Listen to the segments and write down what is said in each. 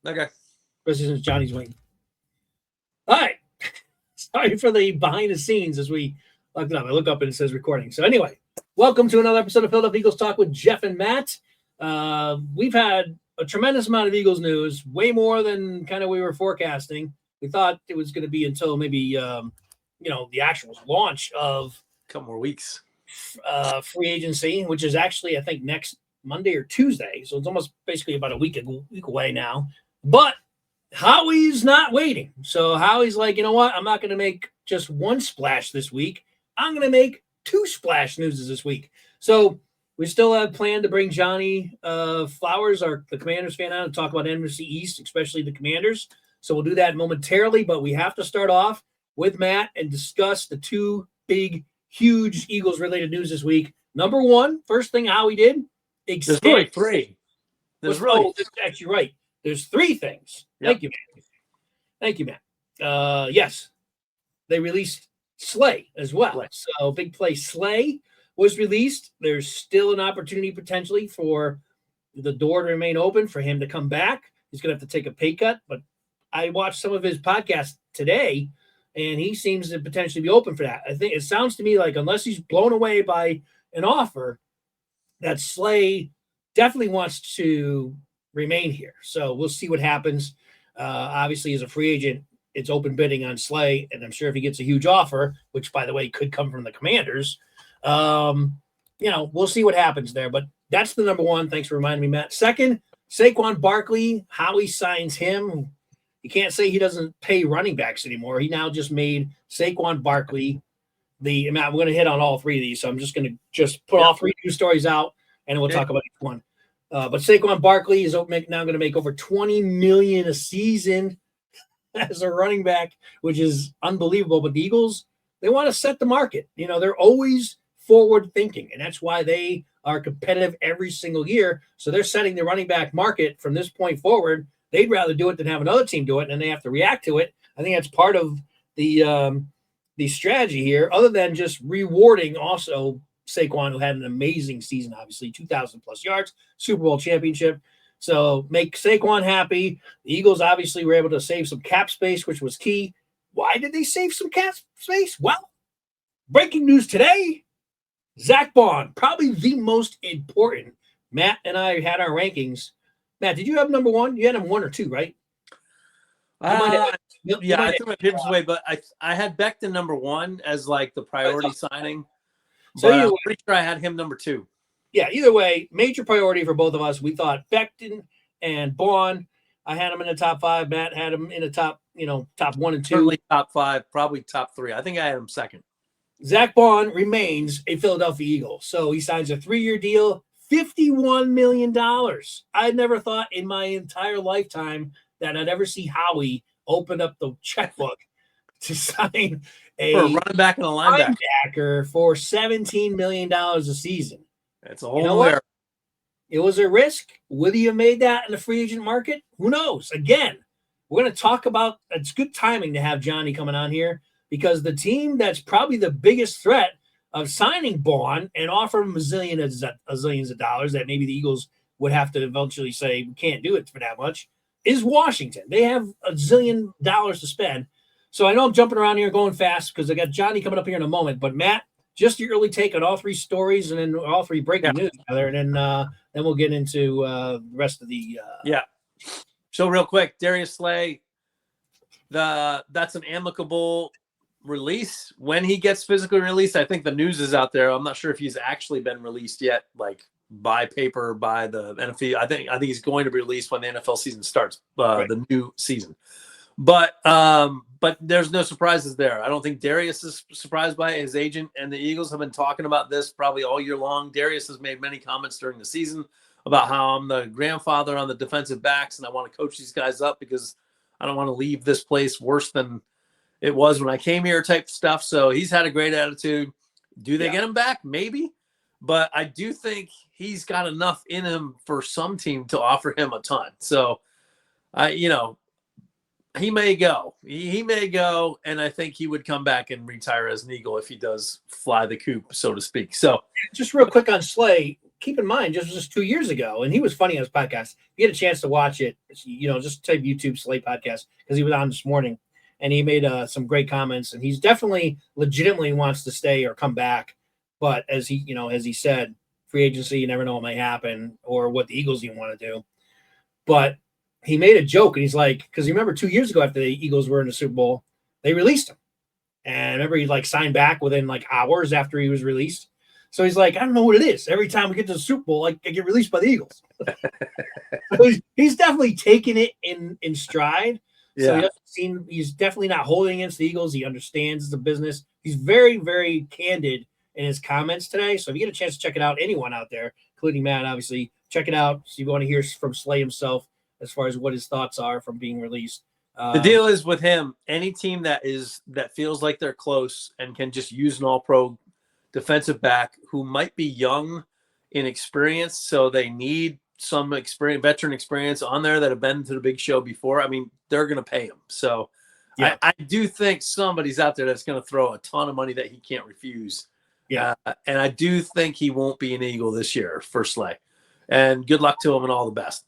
Okay. Especially since Johnny's waiting. All right. Sorry for the behind the scenes as we looked it up. I look up and it says recording. So anyway, welcome to another episode of Philadelphia Eagles Talk with Geoff and Matt. We've had a tremendous amount of Eagles news, way more than kind of we were forecasting. We thought it was going to be until maybe, the actual launch of a couple more weeks. Free agency, which is actually, I think, next Monday or Tuesday. So it's almost basically about a week away now. But Howie's not waiting. So Howie's like, you know what? I'm not going to make just one splash this week. I'm going to make two splash newses this week. So we still have planned to bring Johnny Flowers, the Commanders fan, on to talk about NFC East, especially the Commanders. So we'll do that momentarily, but we have to start off with Matt and discuss the two big, huge Eagles-related news this week. Number one, first thing Howie did, there's really three. That's actually right. There's three things. Yep. Thank you, Matt. Yes, they released Slay as well. So big play Slay was released. There's still an opportunity potentially for the door to remain open for him to come back. He's going to have to take a pay cut, but I watched some of his podcasts today, and he seems to potentially be open for that. I think it sounds to me like unless he's blown away by an offer, that Slay definitely wants to remain here. So we'll see what happens. Obviously, as a free agent, it's open bidding on Slay, and I'm sure if he gets a huge offer, which, by the way, could come from the Commanders, we'll see what happens there. But that's the number one. Thanks for reminding me, Matt. Second, Saquon Barkley, how he signs him. You can't say he doesn't pay running backs anymore. He now just made Saquon Barkley the amount. We're going to hit on all three of these, so I'm just going to put all three news stories out, and we'll talk about each one. But Saquon Barkley is now going to make over $20 million a season as a running back, which is unbelievable. But the Eagles, they want to set the market. They're always forward thinking, and that's why they are competitive every single year. So they're setting the running back market from this point forward. They'd rather do it than have another team do it, and they have to react to it. I think that's part of the strategy here, other than just rewarding also Saquon, who had an amazing season, obviously 2,000+ yards, Super Bowl championship. So make Saquon happy. The Eagles obviously were able to save some cap space, which was key. Why did they save some cap space? Well, breaking news today, Zach BAUN, probably the most important. Matt and I had our rankings. Matt, did you have number one? You had him 1 or 2, right? I threw my papers away, but I had Becton number 1 as like the priority signing. So I'm pretty sure I had him number 2. Yeah, either way, major priority for both of us. We thought Becton and BAUN. I had him in the top 5. Matt had him in the top 1 and 2. Certainly top 5, probably top 3. I think I had him second. Zach BAUN remains a Philadelphia Eagle. So he signs a 3-year deal, $51 million. I never thought in my entire lifetime that I'd ever see Howie open up the checkbook to sign for a running back and a linebacker for $17 million a season. That's a whole lot. It was a risk. Would he have made that in the free agent market? Who knows? Again, we're going to talk about – it's good timing to have Johnny coming on here because the team that's probably the biggest threat of signing BAUN and offering him zillions of dollars that maybe the Eagles would have to eventually say we can't do it for that much is Washington. They have $1 zillion to spend. So I know I'm jumping around here going fast because I got Johnny coming up here in a moment. But Matt, just your early take on all three stories and then all three breaking news together, and then we'll get into the rest of the So real quick, Darius Slay, that's an amicable release. When he gets physically released, I think the news is out there. I'm not sure if he's actually been released yet, like by paper, by the NFL. I think he's going to be released when the NFL season starts, the new season. But there's no surprises there. I don't think Darius is surprised by it. His agent and the Eagles have been talking about this probably all year long. Darius has made many comments during the season about how I'm the grandfather on the defensive backs and I want to coach these guys up because I don't want to leave this place worse than it was when I came here type stuff. So he's had a great attitude. Do they get him back? Maybe. But I do think he's got enough in him for some team to offer him a ton. So, he may go. He may go, and I think he would come back and retire as an Eagle if he does fly the coop, so to speak. So, just real quick on Slay, keep in mind, just 2 years ago, and he was funny on his podcast. If you get a chance to watch it, just type YouTube Slay podcast because he was on this morning, and he made some great comments. And he's definitely legitimately wants to stay or come back, but as he said, free agency, you never know what might happen or what the Eagles even want to do. But he made a joke, and he's like, because you remember 2 years ago after the Eagles were in the Super Bowl, they released him, and remember he signed back within hours after he was released. So he's like, I don't know what it is. Every time we get to the Super Bowl, I get released by the Eagles. He's definitely taking it in stride. Yeah. So he's definitely not holding against the Eagles. He understands the business. He's very, very candid in his comments today. So if you get a chance to check it out, anyone out there, including Matt, obviously, check it out. So you want to hear from Slay himself as far as what his thoughts are from being released. The deal is with him, any team that feels like they're close and can just use an all-pro defensive back who might be young in experience, so they need some veteran experience on there that have been to the big show before. I mean, they're going to pay him. So yeah. I do think somebody's out there that's going to throw a ton of money that he can't refuse. Yeah. And I do think he won't be an Eagle this year for Slay. And good luck to him and all the best.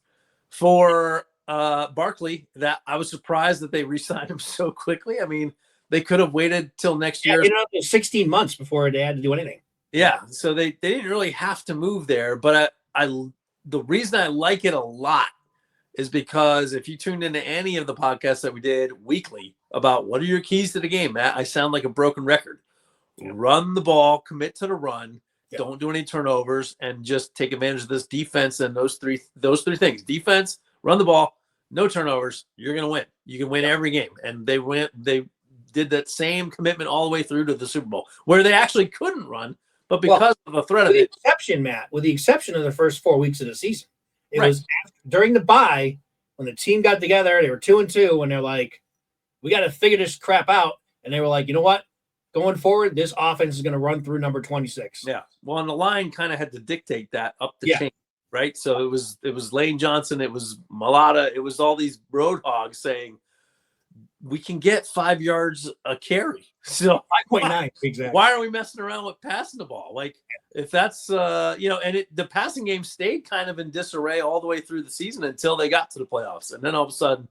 For Barkley, that I was surprised that they re-signed him so quickly. I mean, they could have waited till next year. 16 months before they had to do anything. Yeah, so they didn't really have to move there. But the reason I like it a lot is because if you tuned into any of the podcasts that we did weekly about what are your keys to the game, Matt, I sound like a broken record. Yeah. Run the ball, commit to the run, don't do any turnovers, and just take advantage of this defense and those three things. Defense, run the ball, no turnovers, you're going to win. You can win every game. And they did that same commitment all the way through to the Super Bowl, where they actually couldn't run, but because of the threat of it. With the exception of the first 4 weeks of the season, it was during the bye when the team got together. They were 2-2, and they're like, "We got to figure this crap out." And they were like, "You know what? Going forward, this offense is going to run through number 26." Yeah. Well, and the line kind of had to dictate that up the chain, right? So it was Lane Johnson, it was Malata, it was all these road hogs saying, we can get 5 yards a carry. So 5.9, exactly. Why are we messing around with passing the ball? If that's the passing game stayed kind of in disarray all the way through the season until they got to the playoffs. And then all of a sudden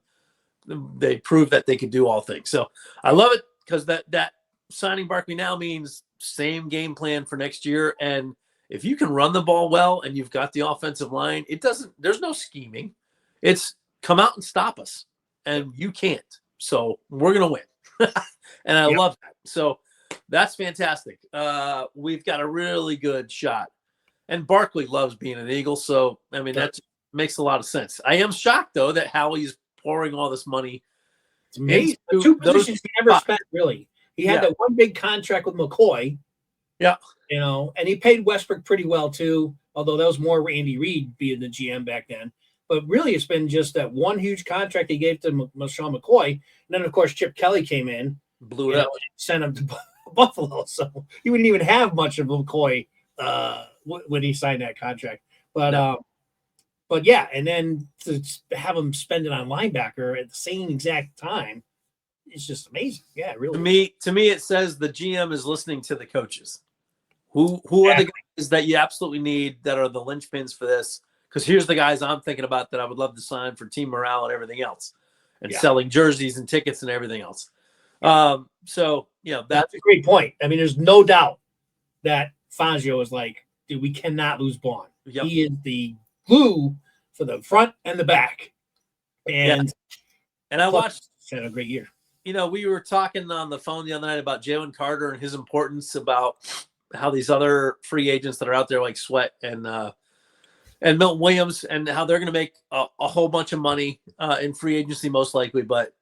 they proved that they could do all things. So I love it because that signing Barkley now means same game plan for next year. And if you can run the ball well and you've got the offensive line, there's no scheming. It's come out and stop us. And you can't. So we're going to win. And I love that. So that's fantastic. We've got a really good shot. And Barkley loves being an Eagle. So, I mean, that makes a lot of sense. I am shocked, though, that Howie's pouring all this money. It's amazing. Two positions he never spent, really. He had that one big contract with McCoy. Yeah. And he paid Westbrook pretty well, too, although that was more Andy Reid being the GM back then. But really, it's been just that one huge contract he gave to Sean McCoy. And then, of course, Chip Kelly came in. Blew it up. And sent him to Buffalo. So he wouldn't even have much of McCoy when he signed that contract. But yeah, and then to have him spend it on linebacker at the same exact time, it's just amazing. Yeah, really. To me, it says the GM is listening to the coaches. Who are the guys that you absolutely need that are the linchpins for this? Because here's the guys I'm thinking about that I would love to sign for team morale and everything else, and selling jerseys and tickets and everything else. So that's a great point. I mean, there's no doubt that Fangio is like, dude, we cannot lose BAUN. Yep. He is the glue for the front and the back. And I watched. Had a great year. We were talking on the phone the other night about Jalen Carter and his importance, about how these other free agents that are out there like Sweat and Milton Williams, and how they're going to make a whole bunch of money in free agency most likely. But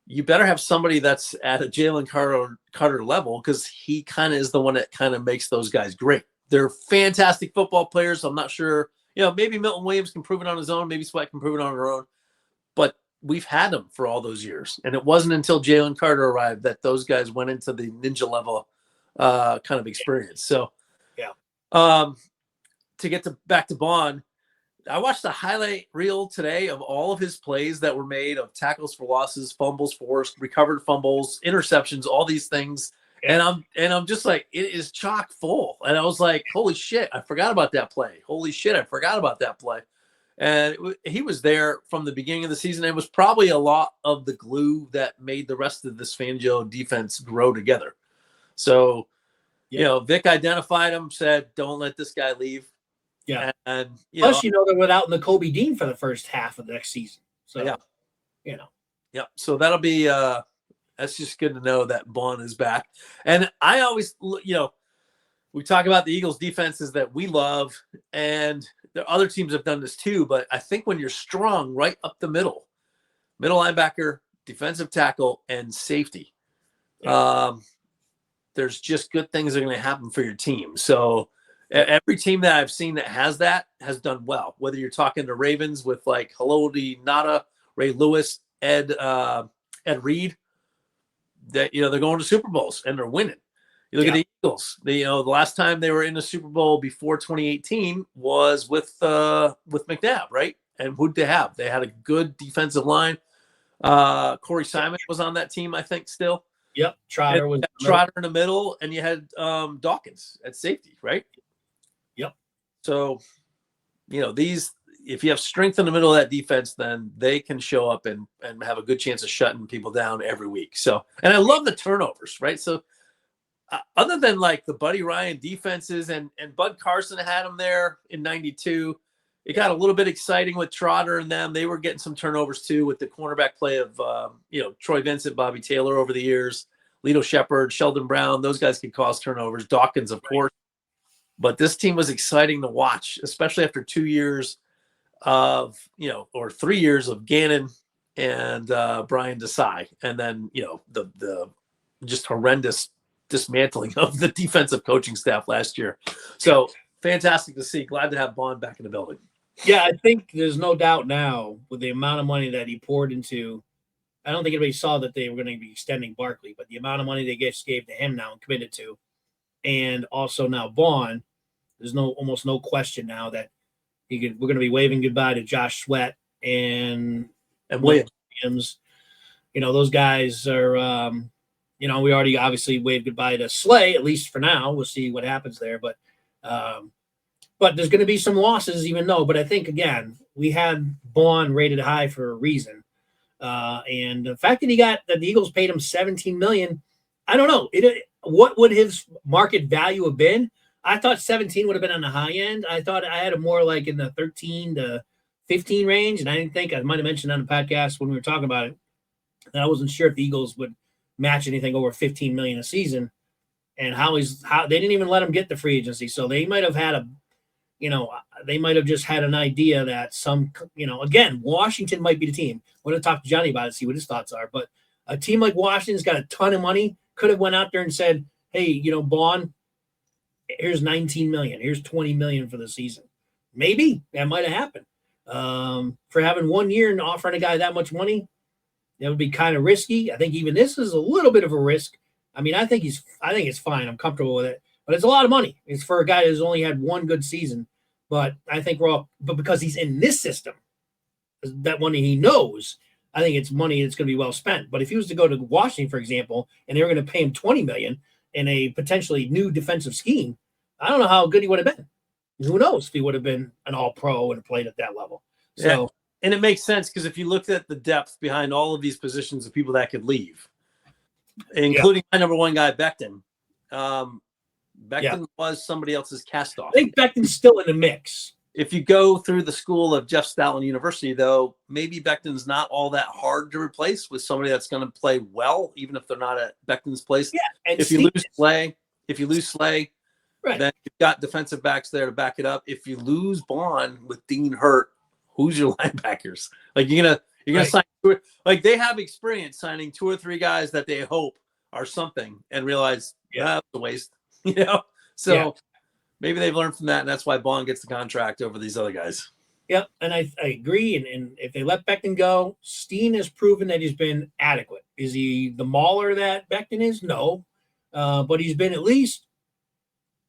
you better have somebody that's at a Jalen Carter level, because he kind of is the one that kind of makes those guys great. They're fantastic football players. I'm not sure, maybe Milton Williams can prove it on his own. Maybe Sweat can prove it on her own. But we've had them for all those years. And it wasn't until Jalen Carter arrived that those guys went into the ninja level kind of experience. So, to get back to BAUN, I watched the highlight reel today of all of his plays that were made, of tackles for losses, fumbles forced, recovered fumbles, interceptions, all these things. And I'm just like, it is chock full. And I was like, holy shit, I forgot about that play. Holy shit, I forgot about that play. And he was there from the beginning of the season. It was probably a lot of the glue that made the rest of this Fangio defense grow together. So, Vic identified him, said, don't let this guy leave. Yeah. And plus, they're without Nakobe Dean for the first half of the next season. So, Yeah. So that'll be, that's just good to know that BAUN is back. And I always, we talk about the Eagles defenses that we love, and the other teams have done this too. But I think when you're strong right up the middle linebacker, defensive tackle, and safety, there's just good things that are going to happen for your team. So every team that I've seen that has done well, whether you're talking to Ravens with like Haloti Nada, Ray Lewis, Ed Reed, that, they're going to Super Bowls and they're winning. You look at the Eagles. The last time they were in a Super Bowl before 2018 was with McNabb, right? And who'd they have? They had a good defensive line. Corey Simon was on that team, I think, still. Yep, Trotter was Trotter in the middle, and you had Dawkins at safety, right? Yep. So, these, if you have strength in the middle of that defense, then they can show up and have a good chance of shutting people down every week. So, and I love the turnovers, right? So, other than like the Buddy Ryan defenses and Bud Carson had them there in '92, it got a little bit exciting with Trotter and them. They were getting some turnovers too with the cornerback play of Troy Vincent, Bobby Taylor over the years, Lito Shepherd, Sheldon Brown. Those guys could cause turnovers. Dawkins, of course. But this team was exciting to watch, especially after 2 years of or 3 years of Gannon and Brian Desai, and then the just horrendous dismantling of the defensive coaching staff last year. So fantastic to see. Glad to have BAUN back in the building. Yeah, I think there's no doubt now with the amount of money that he poured into. I don't think anybody saw that they were going to be extending Barkley, but the amount of money they just gave to him now and committed to, and also now BAUN, there's almost no question now that we're going to be waving goodbye to Josh Sweat and Williams. Those guys are. We already obviously waved goodbye to Slay, at least for now. We'll see what happens there. But there's going to be some losses, even though. But I think, again, we had BAUN rated high for a reason. And the fact that the Eagles paid him $17 million, I don't know. What would his market value have been? I thought 17 would have been on the high end. I thought I had it more like in the 13 to 15 range. And I didn't think, I might have mentioned on the podcast when we were talking about it, that I wasn't sure if the Eagles would match anything over 15 million a season, and how they didn't even let him get the free agency. So they might have had they might have just had an idea that again, Washington might be the team. We're going to talk to Johnny about it, see what his thoughts are. But a team like Washington's got a ton of money, could have went out there and said, hey, BAUN, here's 19 million, here's 20 million for the season. Maybe that might have happened. For having 1 year and offering a guy that much money, that would be kind of risky. I think even this is a little bit of a risk. I mean, I think it's fine. I'm comfortable with it, but it's a lot of money. It's for a guy who's only had one good season. But I think but because he's in this system, that money he knows, I think it's money that's going to be well spent. But if he was to go to Washington, for example, and they were going to pay him $20 million in a potentially new defensive scheme, I don't know how good he would have been. Who knows if he would have been an all-pro and played at that level. So. Yeah. And it makes sense because if you looked at the depth behind all of these positions of people that could leave, including my number one guy, Becton. Becton was somebody else's cast off. I think Becton's still in the mix. If you go through the school of Jeff Stoutland University, though, maybe Becton's not all that hard to replace with somebody that's going to play well, even if they're not at Becton's place. Yeah, and if you lose Slay, right, then you've got defensive backs there to back it up. If you lose BAUN with Dean hurt, who's your linebackers? Like you're gonna sign, like they have experience signing 2 or 3 guys that they hope are something and realize that's a waste, So maybe they've learned from that, and that's why BAUN gets the contract over these other guys. Yep, and I agree. And if they let Becton go, Steen has proven that he's been adequate. Is he the mauler that Becton is? No, but he's been at least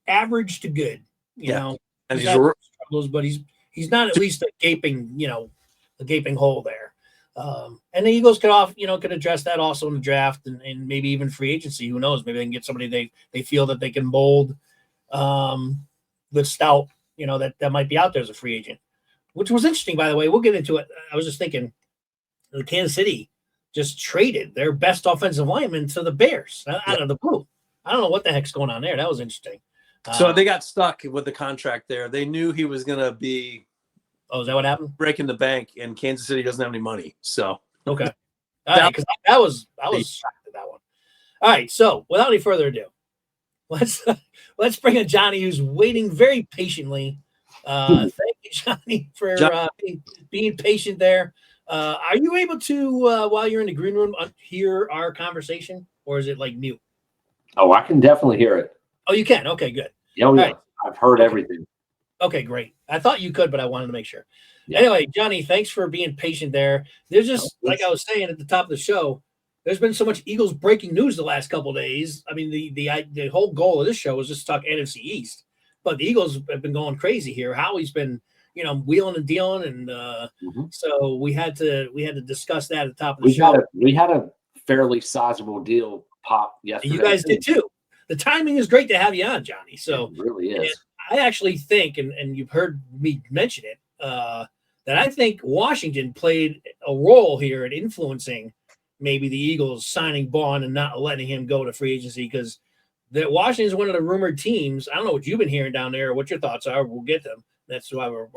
average to good. You know, and he's had struggles, but he's not at least a gaping hole there. And the Eagles could address that also in the draft and maybe even free agency. Who knows? Maybe they can get somebody they feel that they can mold with stout, that might be out there as a free agent, which was interesting, by the way. We'll get into it. I was just thinking the Kansas City just traded their best offensive lineman to the Bears out of the blue. I don't know what the heck's going on there. That was interesting. So they got stuck with the contract there. They knew he was going to be. Oh, is that what happened? Breaking the bank, and Kansas City doesn't have any money. So okay, all right, because I was shocked at that one. All right, so without any further ado, let's bring in Johnny, who's waiting very patiently. Thank you, Johnny, for being patient there. Are you able to, while you're in the green room, hear our conversation, or is it like mute? Oh, I can definitely hear it. Oh, you can? Okay, good. Oh, yeah. Right. I've heard everything. Okay, great. I thought you could, but I wanted to make sure. Yeah. Anyway, Johnny, thanks for being patient there. There's just, like I was saying at the top of the show, there's been so much Eagles breaking news the last couple of days. I mean, the whole goal of this show was just to talk NFC East, but the Eagles have been going crazy here. Howie's been, wheeling and dealing, and so we had to discuss that at the top of the show. We had a fairly sizable deal pop yesterday. You guys did too. The timing is great to have you on, Johnny. So it really is. I actually think, and you've heard me mention it, that I think Washington played a role here in influencing maybe the Eagles signing BAUN and not letting him go to free agency, because Washington is one of the rumored teams. I don't know what you've been hearing down there or what your thoughts are. We'll get them. That's why we're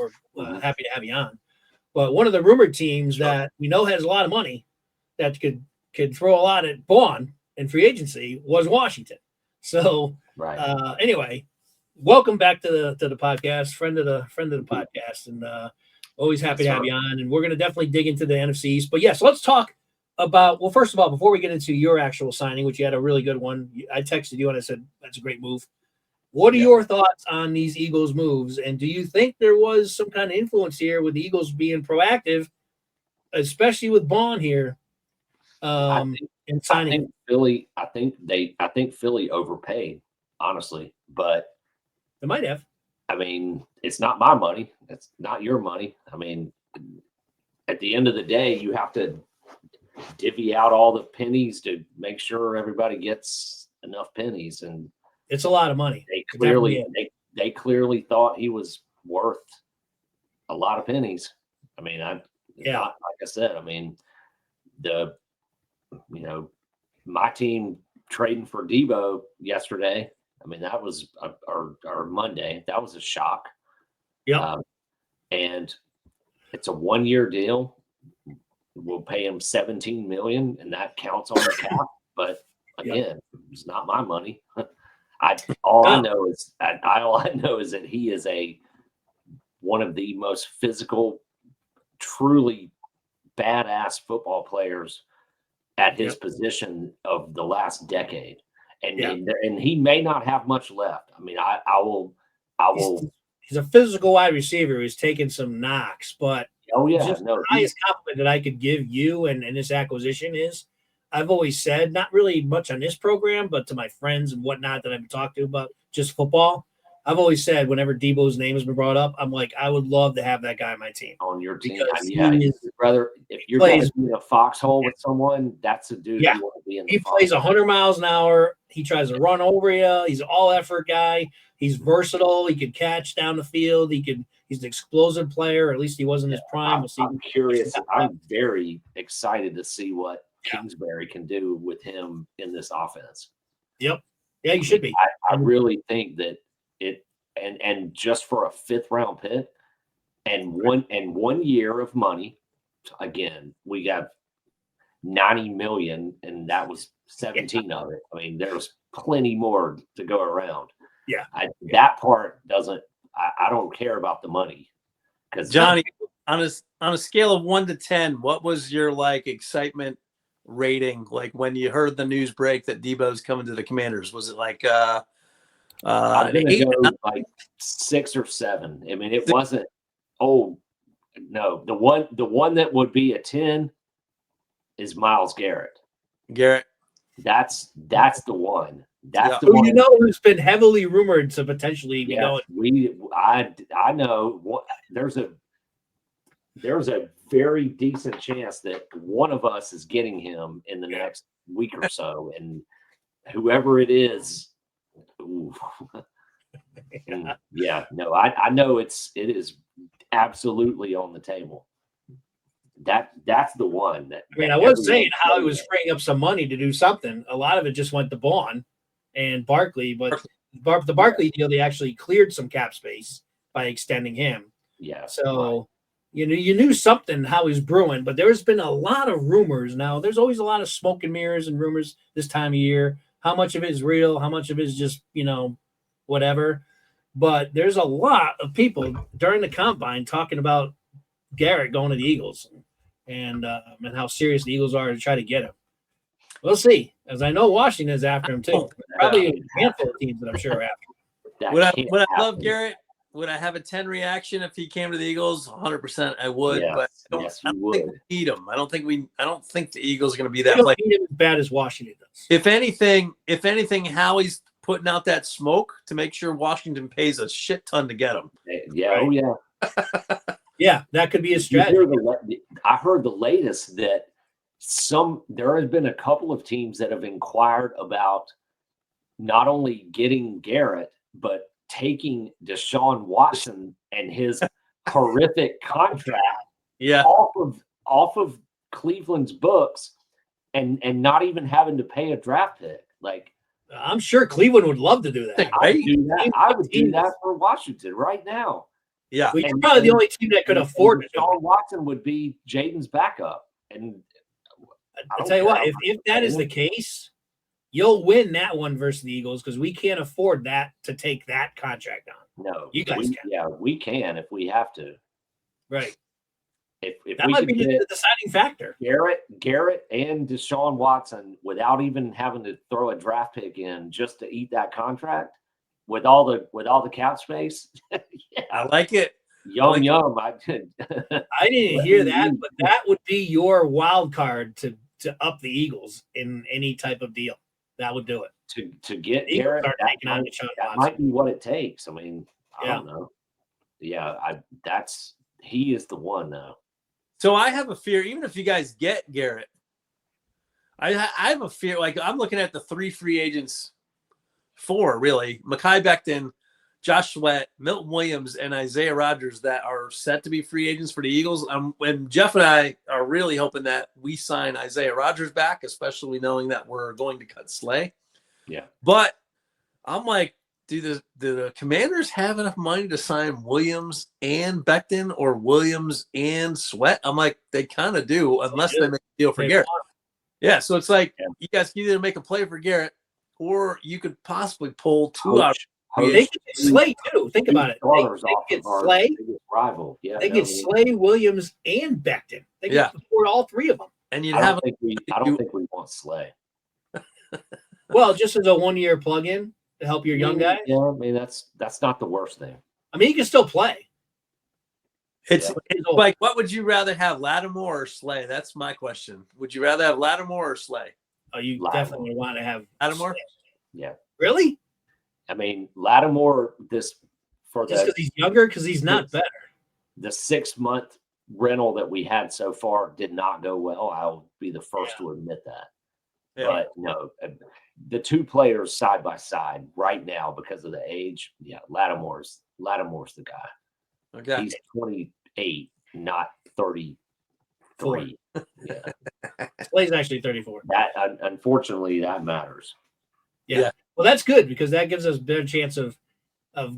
happy to have you on. But one of the rumored teams that we know has a lot of money that could throw a lot at BAUN in free agency was Washington. So anyway, welcome back to the podcast, friend of the podcast, and always happy to have you on. And we're going to definitely dig into the NFC East. But yes, let's talk about, well, first of all, before we get into your actual signing, which you had a really good one, I texted you and I said that's a great move. What are your thoughts on these Eagles moves? And do you think there was some kind of influence here with the Eagles being proactive, especially with BAUN here? In signing Philly, I think Philly overpaid, honestly, but they might have. I mean, it's not my money. It's not your money. I mean, at the end of the day, you have to divvy out all the pennies to make sure everybody gets enough pennies, and it's a lot of money. They clearly thought he was worth a lot of pennies. I mean, like I said, I mean, my team trading for Debo yesterday, I mean, that was or Monday. That was a shock. Yeah. And it's a 1-year deal. We'll pay him $17 million, and that counts on the cap. But again, it's not my money. All I know is that he is one of the most physical, truly badass football players at his position of the last decade. And he may not have much left. I mean, I will. He's a physical wide receiver who's taken some knocks, but the highest compliment that I could give you and this acquisition is, I've always said, not really much on this program, but to my friends and whatnot that I've talked to about just football, I've always said whenever Debo's name has been brought up, I'm like, I would love to have that guy on my team. On your team, brother. If you're going to be in a foxhole with someone, that's a dude you want to be in. He plays 100 miles an hour. He tries to run over you. He's an all-effort guy. He's versatile. He can catch down the field. He's an explosive player. Or at least he was in his prime. I'm curious. I'm very excited to see what Kingsbury can do with him in this offense. Yep. Yeah, you should be. I really think that and just for a 5th round pick and 1 year of money, again, we got $90 million, and that was 17 of it. I mean, there's plenty more to go around. Yeah. That part doesn't, I don't care about the money. Because Johnny, on a scale of 1 to 10, what was your excitement rating when you heard the news break that Debo's coming to the Commanders? Was it I'm gonna go 6 or 7. I mean, it wasn't. Oh no, the one that would be a 10 is Myles Garrett. That's the one. That's the one. Who's been heavily rumored to potentially be going. I know there's a very decent chance that one of us is getting him in the next week or so, and whoever it is, ooh. Yeah, no, I know it is absolutely on the table. That's the one that. I mean, I was saying how he was freeing up some money to do something. A lot of it just went to BAUN and Barkley, but the Barkley deal, they actually cleared some cap space by extending him. Yeah. So, right. you knew something how he's brewing, but there's been a lot of rumors now. There's always a lot of smoke and mirrors and rumors this time of year. How much of it is real? How much of it is just, whatever. But there's a lot of people during the combine talking about Garrett going to the Eagles and how serious the Eagles are to try to get him. We'll see, as I know Washington's after him too. Probably a handful of teams that I'm sure are after him. Would I love Garrett? Would I have a 10 reaction if he came to the Eagles? 100% I would, but I don't think we need him. I don't think the Eagles are going to be that place. Need him as bad as Washington does. If anything, Howie's putting out that smoke to make sure Washington pays a shit ton to get him. Yeah, right? Oh yeah. Yeah, that could be a strategy. I heard the latest that there has been a couple of teams that have inquired about not only getting Garrett, but taking Deshaun Watson and his horrific contract off of Cleveland's books and not even having to pay a draft pick. Like, I'm sure Cleveland would love to do that. I would do that for Washington right now. Yeah. Well, you're probably the only team that could afford it. Deshaun Watson would be Jaden's backup. And I'll tell you what, if that is the case, you'll win that one versus the Eagles because we can't afford that to take that contract on. No. You guys can. Yeah, we can if we have to. Right. If that might be the deciding factor. Garrett and Deshaun Watson without even having to throw a draft pick in just to eat that contract with all the cap space. Yeah. I like it. Yum. I didn't hear that, but that would be your wild card to up the Eagles in any type of deal. That would do it. To get Garrett, that might be what it takes. I mean, I don't know. Yeah, he is the one though. So I have a fear, even if you guys get Garrett, I have a fear. Like I'm looking at the 3 free agents, 4 really: Mekhi Becton, Josh Sweat, Milton Williams, and Isaiah Rodgers that are set to be free agents for the Eagles. And Geoff and I are really hoping that we sign Isaiah Rodgers back, especially knowing that we're going to cut Slay. Yeah. But I'm like, do the Commanders have enough money to sign Williams and Becton or Williams and Sweat? I'm like, they kind of do, unless they make a deal for Garrett. Yeah, so it's like you guys can either make a play for Garrett or you could possibly pull 2 out. They could get Slay too. Think about it. They could get Slay. Rival. Yeah, they get Slay, Williams, and Becton. They could afford all 3 of them. And you'd I don't think we want Slay. Well, just as a 1-year plug-in to help your young guy. Yeah, I mean that's not the worst thing. I mean, he can still play. It's like, what would you rather have, Lattimore or Slay? That's my question. Would you rather have Lattimore or Slay? Oh, you definitely want to have Lattimore. Slay. Yeah. Really? I mean, Lattimore just because he's younger, because he's not better. The 6-month rental that we had so far did not go well. I'll be the first to admit that. Yeah. But no, the 2 players side by side right now because of the age. Yeah, Lattimore's the guy. Okay, he's 28, not 33. Yeah, Slay's actually 34. That unfortunately that matters. Yeah. Well, that's good because that gives us a better chance of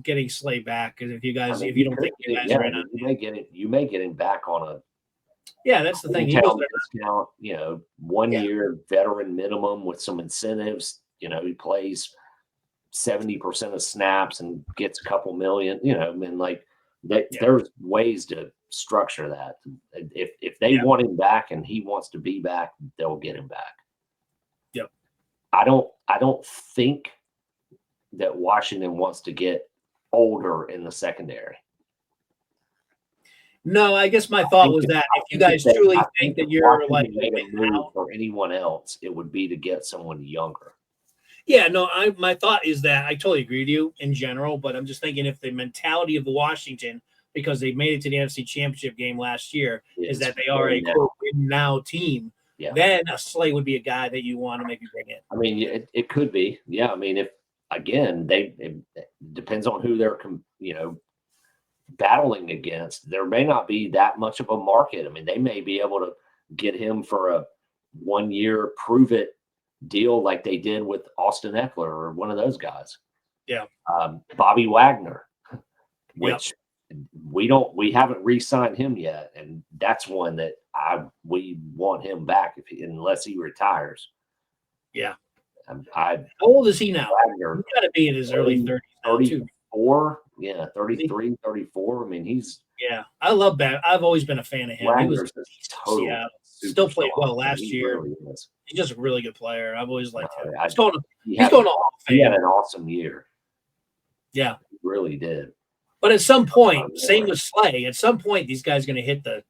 getting Slay back. Because if you guys, if you don't think you guys right now, you may get him back on a. Yeah, that's the thing. Discount, 1 year veteran minimum with some incentives. He plays 70% of snaps and gets a couple million. I mean, like that. Yeah. There's ways to structure that. If they want him back and he wants to be back, they'll get him back. Yep. I don't think that Washington wants to get older in the secondary. No, I guess my thought was that if you guys truly think that you're like for anyone else, it would be to get someone younger. Yeah, no, my thought is that I totally agree with you in general, but I'm just thinking if the mentality of Washington because they made it to the NFC Championship game last year, is It's that they are a now. quote win now team. Yeah. Then a Slay would be a guy that you want to maybe bring in. I mean, it could be. Yeah. I mean, if again, it depends on who they're, battling against. There may not be that much of a market. I mean, they may be able to get him for a 1 year prove it deal like they did with Austin Eckler or one of those guys. Yeah. Bobby Wagner, which we haven't re-signed him yet, and that's one that we want him back unless he retires. Yeah. How old is he now? Wagner, He's got to be in his early 30s now, too. 34, 33, 34. I mean, he's I love that. I've always been a fan of him. Wagner's He was totally still played well last He year. really is. He's just a really good player. I've always liked him. He He's going to Hall of He had Fame. an awesome year. Yeah. He really did. But at some point, same with Slay, at some point these guys are going to hit the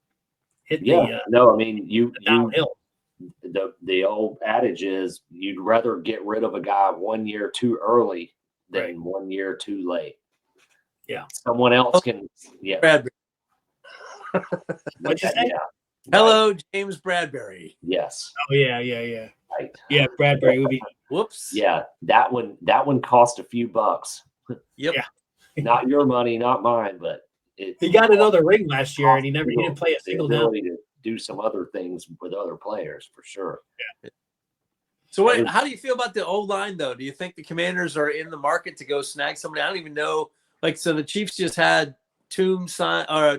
No, I mean you downhill. The old adage is you'd rather get rid of a guy 1 year too early than 1 year too late. Yeah. Someone else can. Yeah. Bradbury. What'd you say? Yeah. Hello, James Bradbury. Yes. Oh yeah. Right. Yeah, Bradbury would be. Whoops. Yeah. That one cost a few bucks. Yep. Yeah. Not your money, not mine, but He got another ring last year, and he didn't play a single down. To do some other things with other players for sure. Yeah. So how do you feel about the O-line though? Do you think the Commanders are in the market to go snag somebody? I don't even know. So the Chiefs just had Toombs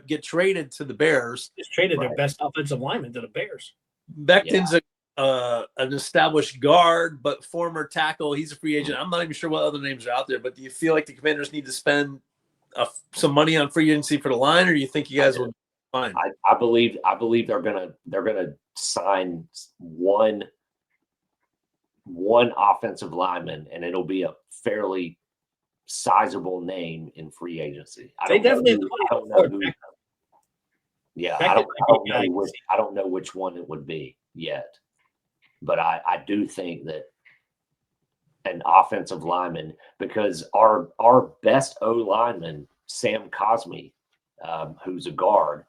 get traded to the Bears. Just traded their best offensive lineman to the Bears. Becton's an established guard, but former tackle. He's a free agent. I'm not even sure what other names are out there. But do you feel like the Commanders need to spend some money on free agency for the line, or do you think you guys will be fine? I believe they're gonna sign one offensive lineman, and it'll be a fairly sizable name in free agency. I don't know which one it would be yet, but I do think that an offensive lineman, because our best O lineman, Sam Cosme, who's a guard,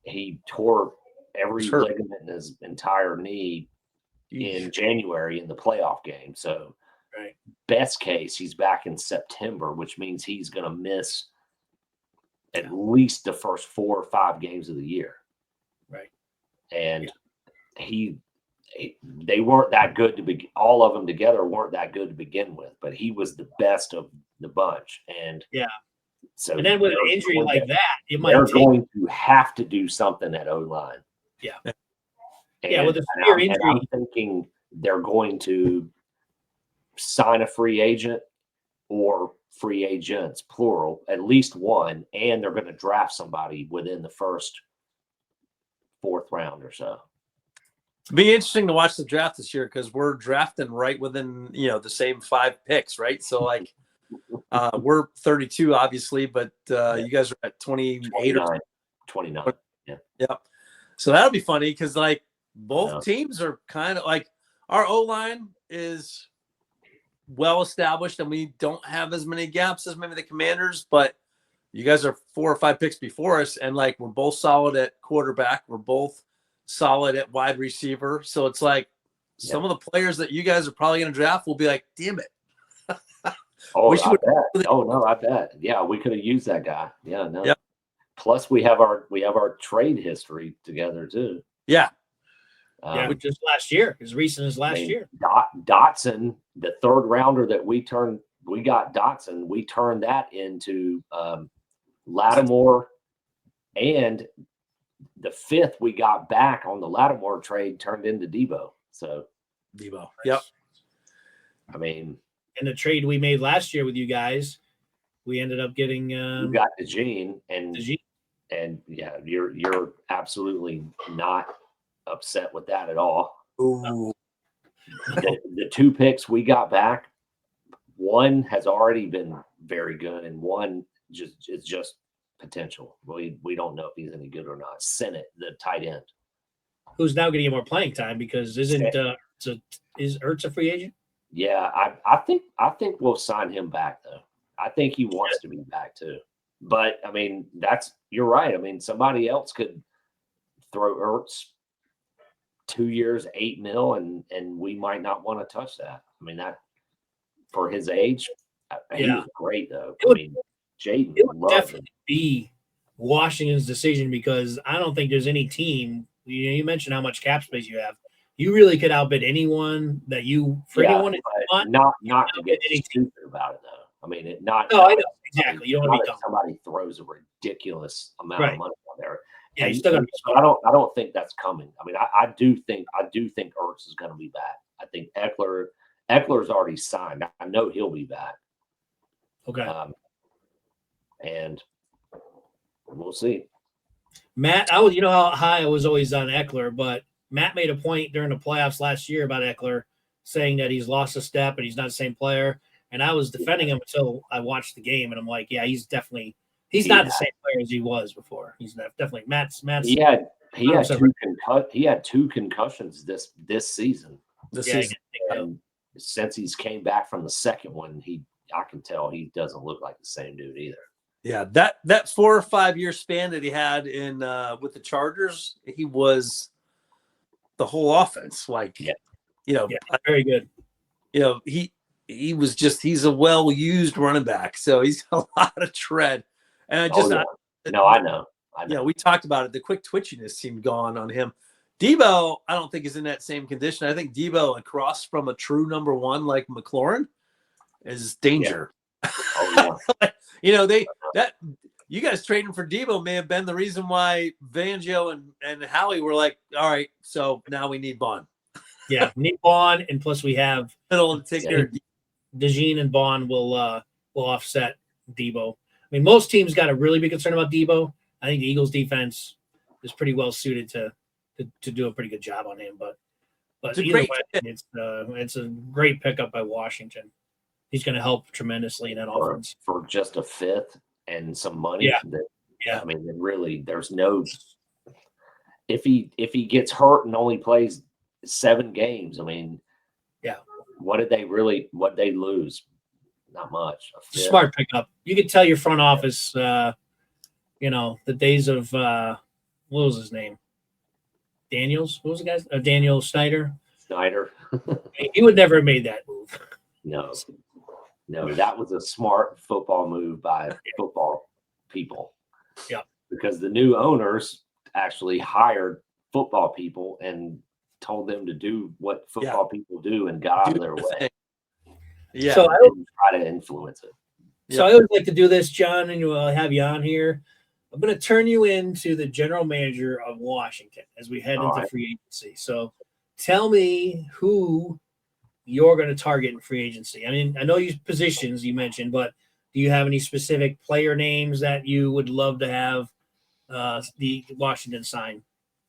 he tore every ligament in his entire knee in January in the playoff game. So best case, he's back in September, which means he's going to miss at least the first 4 or 5 games of the year. Right. And they weren't that good to be. All of them together weren't that good to begin with, but he was the best of the bunch. And so, and then with an injury like that, they're going to have to do something at O-line. Yeah. And, with a severe injury, I'm thinking they're going to sign a free agent or free agents, plural, at least one, and they're going to draft somebody within the first 4th round or so. It'll be interesting to watch the draft this year because we're drafting right within the same 5 picks, right? So we're 32 obviously, but you guys are at 28 or 29. Yeah. So that'll be funny because both teams are kind of our O-line is well established and we don't have as many gaps as maybe the Commanders, but you guys are 4 or 5 picks before us, and we're both solid at quarterback. We're both solid at wide receiver. So it's some of the players that you guys are probably going to draft will be damn it. I bet. Yeah, we could have used that guy. Yeah, no. Yep. Plus we have our trade history together too. Yeah. Just last year, as recent as last year. Dotson, the 3rd rounder that we got Dotson, we turned that into Lattimore, and the 5th we got back on the Lattimore trade turned into Debo. So Debo. Yep. I mean, in the trade we made last year with you guys, we ended up getting you got DeJean and yeah, you're absolutely not upset with that at all. Ooh. The 2 picks we got back, one has already been very good, and one is just potential. We don't know if he's any good or not. Sennett, the tight end, who's now going to get more playing time because is Ertz a free agent? Yeah, I think we'll sign him back though. I think he wants to be back too. But I mean, you're right. I mean, somebody else could throw Ertz 2 years, $8 million, and we might not want to touch that. I mean, that for his age, he was great though. I mean, Jaden would loved him. definitely be Washington's decision because I don't think there's any team. You mentioned how much cap space you have. You really could outbid anyone that you for anyone that you want. Not to get stupid about it though. I mean, I know exactly. You don't want to be somebody throws a ridiculous amount of money on there. Yeah, and I don't think that's coming. I mean, I do think Ertz is going to be back. I think Eckler's already signed. I know he'll be back. Okay. And we'll see. Matt, you know how high I was always on Eckler, but Matt made a point during the playoffs last year about Eckler, saying that he's lost a step and he's not the same player. And I was defending him until I watched the game, and I'm like, yeah, he's not the same player as he was before. He's definitely Matt's. He had two concussions this season. And since he's came back from the second one, I can tell he doesn't look like the same dude either. Yeah, that 4 or 5 year span that he had in with the Chargers, he was the whole offense. Like, very good. He's a well used running back, so he's got a lot of tread. And I know. We talked about it. The quick twitchiness seemed gone on him. Debo, I don't think is in that same condition. I think Debo across from a true number one like McLaurin is danger. Yeah. Oh, yeah. You guys trading for Debo may have been the reason why Fangio and Howie were like, all right, so now we need BAUN. Yeah, we need BAUN, and plus we have to take care of DeJean and BAUN will offset Debo. I mean, most teams got to really be concerned about Debo. I think the Eagles defense is pretty well suited to do a pretty good job on him. But either way, it's a great pickup by Washington. He's going to help tremendously in that offense for just a fifth and some money. Yeah. I mean, there's no. If he gets hurt and only plays 7 games, I mean, what did they lose? Not much. Smart pickup. You could tell your front office, the days of what was his name? Daniels. What was the guy's? Daniel Snyder. He would never have made that move. No, that was a smart football move by football people. Yeah, because the new owners actually hired football people and told them to do what football people do and got out of their way. Yeah, so I didn't try to influence it. So I always like to do this, John, and I'll have you on here. I'm going to turn you into the general manager of Washington as we head into free agency. So tell me who you're going to target in free agency. I mean, I know you positions you mentioned, but do you have any specific player names that you would love to have the Washington sign?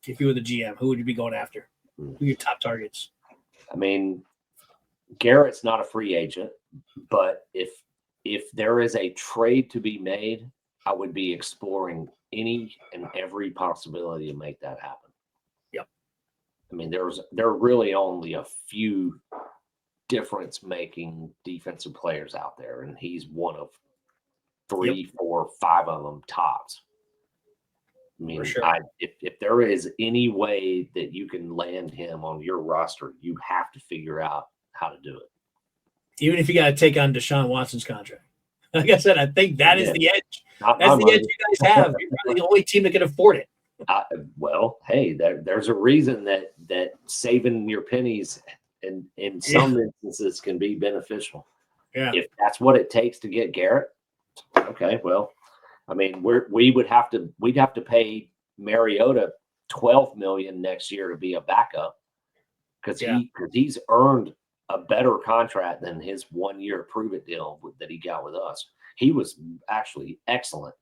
If you were the GM, who would you be going after? Who are your top targets? I mean, Garrett's not a free agent, but if there is a trade to be made, I would be exploring any and every possibility to make that happen. Yep. I mean, there are really only a few difference-making defensive players out there, and he's one of 3, 4, 5 of them tops. I mean, sure. If there is any way that you can land him on your roster, you have to figure out how to do it. Even if you got to take on Deshaun Watson's contract. Like I said, I think that is the edge. That's the edge you guys have. You're probably the only team that can afford it. Well, hey, there's a reason that saving your pennies in some instances can be beneficial. Yeah. If that's what it takes to get Garrett, okay, well, I mean, we'd have to pay Mariota $12 million next year to be a backup because he's earned a better contract than his 1-year prove it deal that he got with us. He was actually excellent.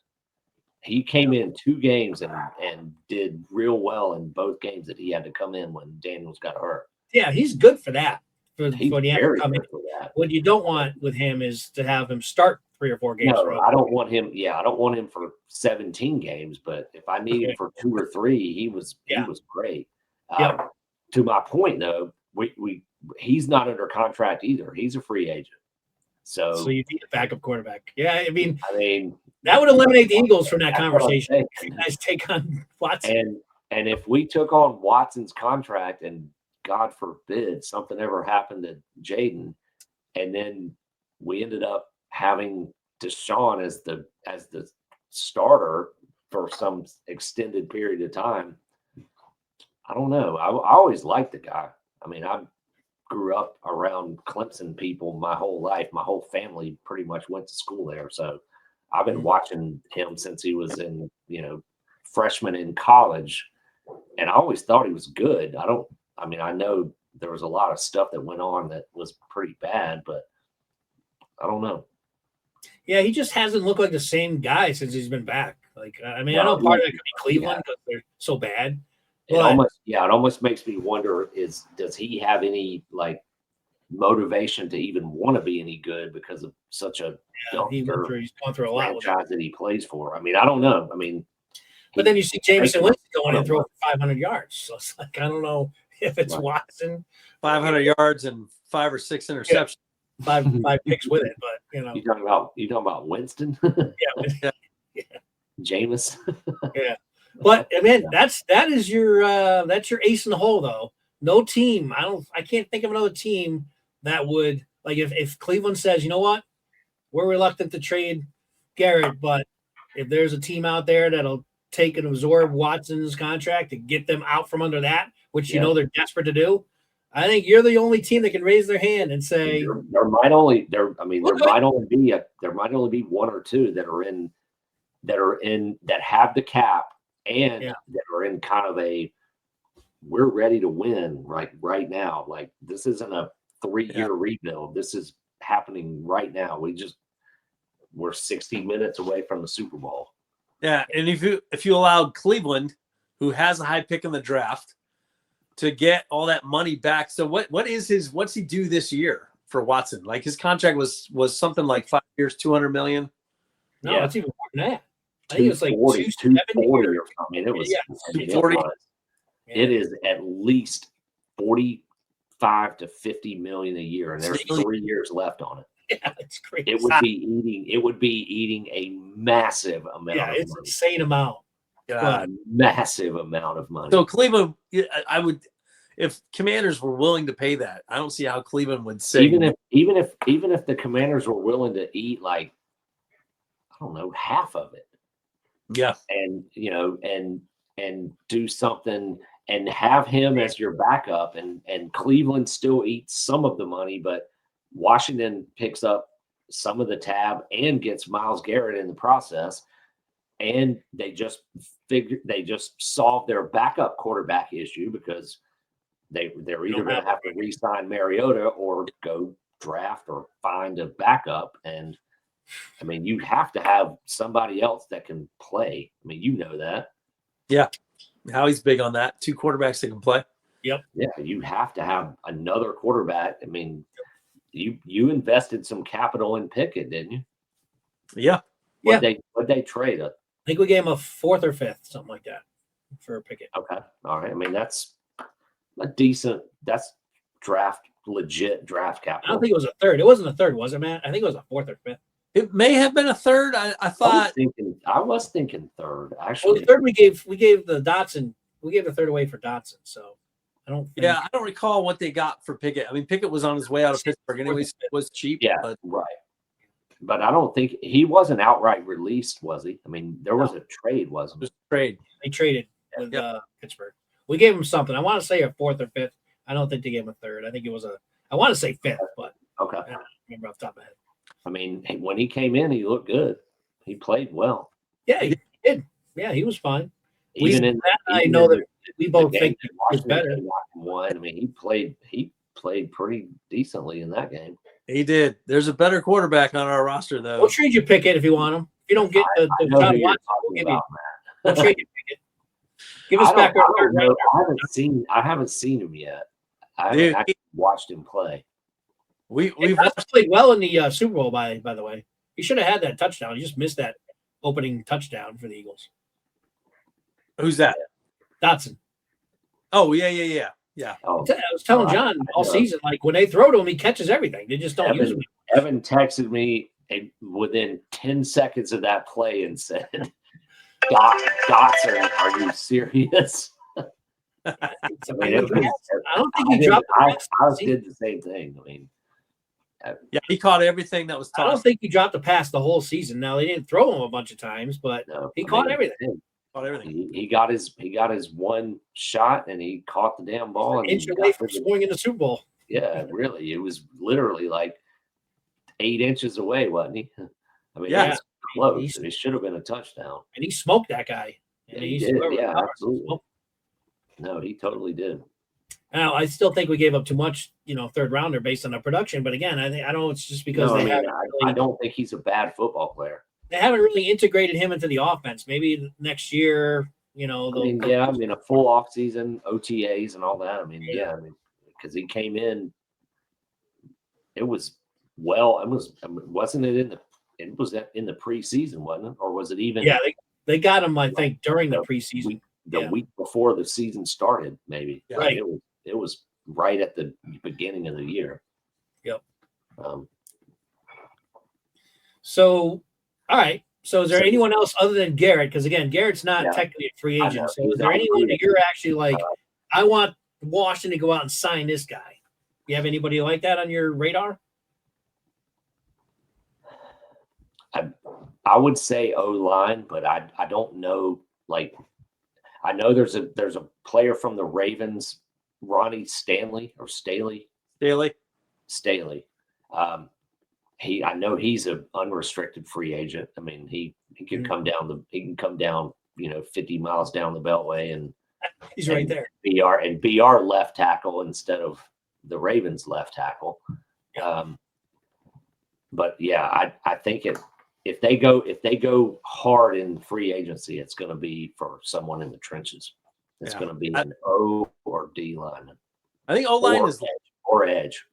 He came in 2 games and did real well in both games that he had to come in when Daniels got hurt. Yeah, he's good for that. He's when he had to come in. For that. What you don't want with him is to have him start 3 or 4 games. No, I don't want him. Yeah, I don't want him for 17 games. But if I need him for 2 or 3, he was great. To my point, though, he's not under contract either. He's a free agent. So you need a backup quarterback. Yeah, I mean I that would eliminate the Eagles from that that's what I'm conversation. saying. Nice take on Watson. And if we took on Watson's contract and God forbid something ever happened to Jaden, and then we ended up having Deshaun as the starter for some extended period of time, I don't know. I always liked the guy. I mean, I grew up around Clemson people my whole life. My whole family pretty much went to school there. So I've been watching him since he was in, freshman in college. And I always thought he was good. I know there was a lot of stuff that went on that was pretty bad, but I don't know. Yeah, he just hasn't looked like the same guy since he's been back. I know part of that could be Cleveland because they're so bad. It almost makes me wonder: does he have any motivation to even want to be any good because of such a he's gone through a lot franchise that he plays for? I mean, I don't know. I mean, but then you see Jameson Winston going and throw for 500 yards. So it's I don't know if it's Watson. 500 yards and 5 or 6 interceptions. Five picks with it, but you talking about Winston? Yeah. Jameis. Yeah. But I mean, that is your ace in the hole though. No team. I can't think of another team that would if Cleveland says, you know what, we're reluctant to trade Garrett, but if there's a team out there that'll take and absorb Watson's contract to get them out from under that, which they're desperate to do, I think you're the only team that can raise their hand and say there might only be one or two that have the cap and that are in kind of we're ready to win right now. Like this isn't a 3-year rebuild. This is happening right now. We're 60 minutes away from the Super Bowl. Yeah, and if you allowed Cleveland, who has a high pick in the draft, to get all that money back. So what's he do this year for Watson? Like his contract was something like 5 years, 200 million. No, it's even more than that. I think it's like 240 or something. It was 240. It is at least 45 to 50 million a year, and there's 3 years left on it. Yeah, it's crazy. It would be eating a massive amount. Yeah, it's an insane amount. A massive amount of money. So Cleveland, if Commanders were willing to pay that, I don't see how Cleveland would say. Even if the Commanders were willing to eat half of it. Yeah, and do something and have him as your backup, and Cleveland still eats some of the money, but Washington picks up some of the tab and gets Myles Garrett in the process. And they just solved their backup quarterback issue because they're either going to have to re-sign Mariota or go draft or find a backup. And I mean, you have to have somebody else that can play. I mean, you know that. Yeah. Howie's big on that. 2 quarterbacks that can play. Yep. Yeah, you have to have another quarterback. I mean, you invested some capital in Pickett, didn't you? Yeah. What'd they trade? I think we gave him a 4th or 5th, something like that, for Pickett. Okay. All right. I mean, that's legit draft capital. I don't think it was a 3rd. It wasn't a 3rd, was it, Matt? I think it was a 4th or 5th. It may have been a 3rd. I thought. I was thinking 3rd. Actually, the 3rd we gave the Dotson. We gave the 3rd away for Dotson. So I don't. I don't recall what they got for Pickett. I mean, Pickett was on his way out of Pittsburgh, and it was cheap. Yeah, right. But I don't think he wasn't outright released, was he? I mean, there was a trade, wasn't it? Trade. They traded with Pittsburgh. We gave him something. I want to say a 4th or 5th. I don't think they gave him a 3rd. I think it was I want to say 5th, but okay. I don't remember off the top of my head. I mean, when he came in, he looked good. He played well. Yeah, he did. Yeah, he was fine. I know that we both think he was better. I mean, he played pretty decently in that game. He did. There's a better quarterback on our roster, though. We'll trade you Pickett if you want him. If you don't get the John Watson, we'll give you. We'll trade you Pickett. Give us back our 3rd round. I haven't seen him yet. I haven't actually watched him play. We've played well in the Super Bowl, by the way. He should have had that touchdown. He just missed that opening touchdown for the Eagles. Who's that? Dotson. Oh, yeah. Yeah. Oh, I was telling John all season, like when they throw to him, he catches everything. They just don't use him. Evan texted me within 10 seconds of that play and said, Dotson, are you serious? I don't think he dropped the pass. I did the same thing. I mean, yeah, he caught everything that was tossed. I don't think he dropped the pass the whole season. Now they didn't throw him a bunch of times, but he caught everything. Caught everything. He got his one shot and he caught the damn ball. An inch away from scoring in the Super Bowl. Yeah, really. It was literally like 8 inches away, wasn't he? I mean, it was close. It should have been a touchdown. And he smoked that guy. And he did. Yeah, absolutely. No, he totally did. Now, I still think we gave up too much, third rounder based on our production. But again, I don't know. It's just because I don't think he's a bad football player. They haven't really integrated him into the offense. Maybe next year, a full off season, OTAs and all that. Because he came in, wasn't it in the preseason, wasn't it? Or was it even? Yeah, they got him, I think, during the preseason. The week before the season started, maybe. Yeah. Right. It was right at the beginning of the year. Yep. So, all right. So, is there anyone else other than Garrett? Because again, Garrett's not technically a free agent. So, is there anyone that you're actually like, I want Washington to go out and sign this guy? You have anybody like that on your radar? I would say O-line, but I don't know. Like, I know there's a player from the Ravens, Ronnie Stanley or Staley. Staley. I know he's an unrestricted free agent. I mean, he can come down 50 miles down the Beltway and he's right there. Be our left tackle instead of the Ravens left tackle. But yeah, I think if they go hard in free agency, it's going to be for someone in the trenches. It's going to be an O or D lineman. I think O-line is or edge.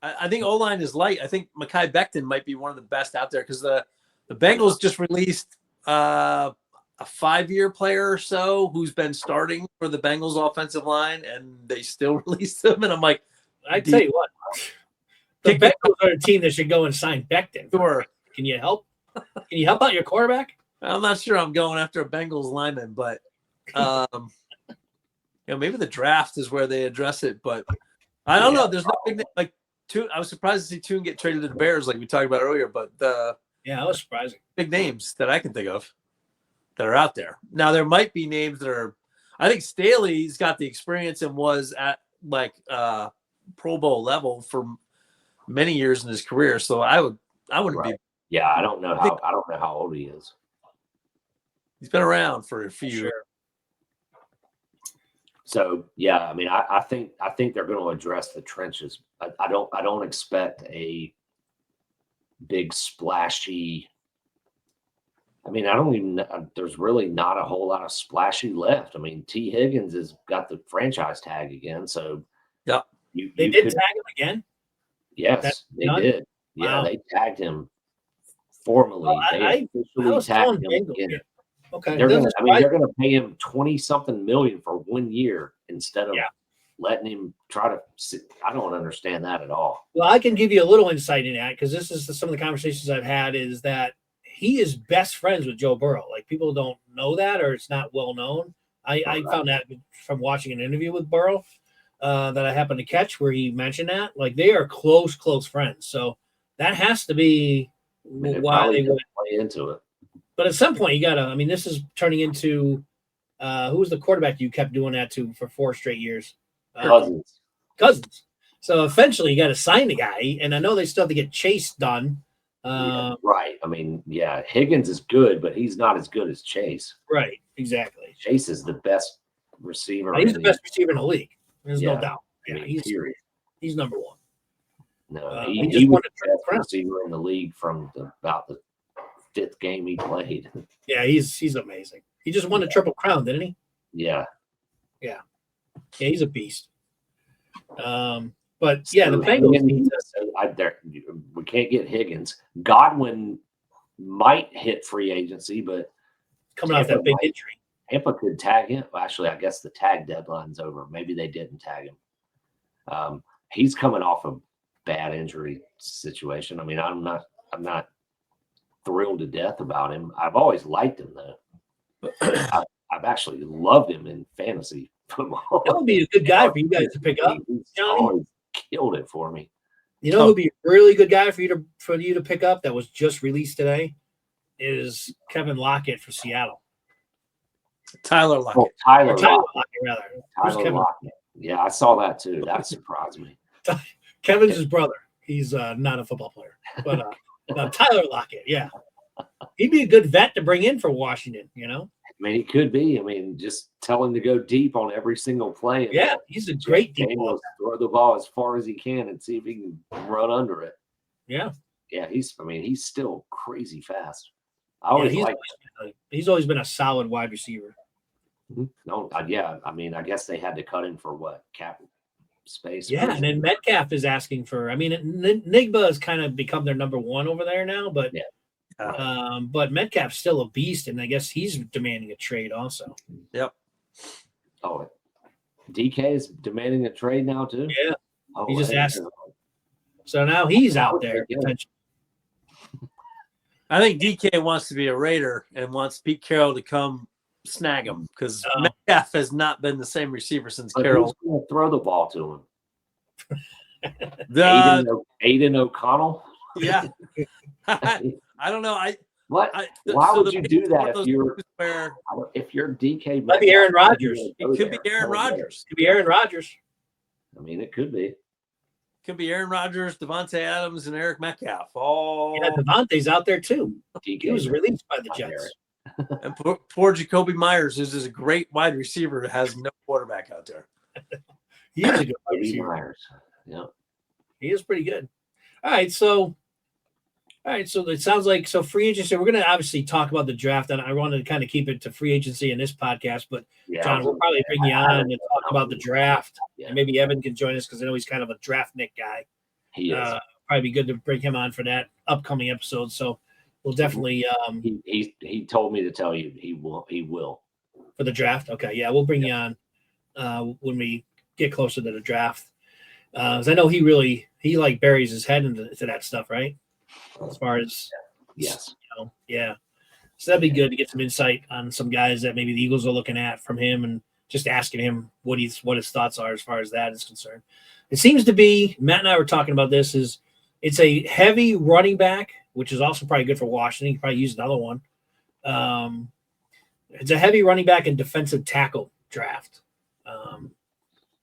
I think O-line is light. I think Mekhi Becton might be one of the best out there because the Bengals just released a 5-year player or so who's been starting for the Bengals offensive line, and they still released him. And I'm like, I tell you what, the Bengals are a team that should go and sign Becton. Sure. Can you help? Can you help out your quarterback? I'm not sure I'm going after a Bengals lineman, but maybe the draft is where they address it. But I don't know. There's no big name. Like I was surprised to see Tune get traded to the Bears, like we talked about earlier. But that was surprising. Big names that I can think of that are out there. Now there might be names that are. I think Staley's got the experience and was at like Pro Bowl level for many years in his career. So I wouldn't be. Yeah, I don't know how old he is. He's been around for a few years. So yeah, I mean, I think they're going to address the trenches. I don't expect a big splashy. I mean, I don't even. There's really not a whole lot of splashy left. I mean, T. Higgins has got the franchise tag again, so yeah, they did tag him again. Yes, they did. Yeah, they tagged him formally. Well, they officially tagged him again. Okay, they're gonna pay him $20-something million for 1 year instead of letting him try to. I don't understand that at all. Well, I can give you a little insight in that because this is some of the conversations I've had. Is that he is best friends with Joe Burrow. Like people don't know that, or it's not well known. I found that from watching an interview with Burrow that I happened to catch where he mentioned that. Like they are close friends. So that has to be why they would play into it. But at some point, you got to. I mean, this is turning into who was the quarterback you kept doing that to for 4 straight years? Cousins. So eventually, you got to sign the guy, and I know they still have to get Chase done. Right. I mean, yeah, Higgins is good, but he's not as good as Chase. Right. Exactly. Chase is the best receiver. He's the best receiver in the league. There's no doubt. Yeah, he's number one. No, he was the best receiver in the league from about the 5th game he played. Yeah, he's amazing. He just won the Triple Crown, didn't he? Yeah. Yeah, he's a beast. But yeah, the Bengals. We can't get Higgins. Godwin might hit free agency, but coming off that big injury. Tampa could tag him. Well, actually, I guess the tag deadline's over. Maybe they didn't tag him. He's coming off a bad injury situation. I mean, I'm not thrilled to death about him. I've always liked him though. I've actually loved him in fantasy football. That would be a good guy for you guys to pick up. He's Johnny? always killed it for me. You know who'd be a really good guy for you to pick up that was just released today is Kevin Lockett for Seattle. Tyler Lockett. Oh, Tyler Tyler Lockett. Lockett, rather. Who's Tyler Kevin? Lockett. Yeah, I saw that too. That surprised me. Kevin's his brother. He's not a football player, but no, Tyler Lockett. Yeah, he'd be a good vet to bring in for Washington. You know. I mean, he could be. I mean, just tell him to go deep on every single play. And Yeah, he's a great deep ball. throw the ball as far as he can and see if he can run under it. Yeah. Yeah, he's still crazy fast. I always he's always been a solid wide receiver. No, yeah. I mean, I guess they had to cut him for what, cap space? Yeah, and then Metcalf is asking for. I mean, Nigba has kind of become their number one over there now, but but Metcalf's still a beast, and I guess he's demanding a trade also. Yep. Oh, DK is demanding a trade now too. Yeah, oh, he just asked. So now he's out there potentially. I think DK wants to be a Raider and wants Pete Carroll to come snag him because Metcalf has not been the same receiver since Carroll. Who's gonna throw the ball to him? Aiden O'Connell. Yeah. I don't know. Why would you do that if you're DK? Might be Aaron Rodgers. It could be Aaron Rodgers. Could be Aaron Rodgers. I mean, it could be. Could be Aaron Rodgers, Devontae Adams, and Eric Metcalf. Yeah, Devontae's out there too. He was released by the Jets. And poor Jacoby Myers, who's a great wide receiver, has no quarterback out there. He is a good wide receiver. Myers. Yeah, he is pretty good. All right, so it sounds like free agency. We're going to obviously talk about the draft, and I wanted to kind of keep it to free agency in this podcast. But John, we'll probably bring you on and talk about the draft, and maybe Evan can join us because I know he's kind of a draft Nick guy. He is. Probably be good to bring him on for that upcoming episode. So we'll definitely. He told me to tell you he will for the draft. Okay, yeah, we'll bring you on when we get closer to the draft. 'Cause I know he like buries his head into that stuff, right? As far as yes, yeah. So that'd be good to get some insight on some guys that maybe the Eagles are looking at from him, and just asking him what his thoughts are as far as that is concerned. It seems to be, Matt and I were talking about this, it's a heavy running back, which is also probably good for Washington. You can probably use another one. It's a heavy running back and defensive tackle draft.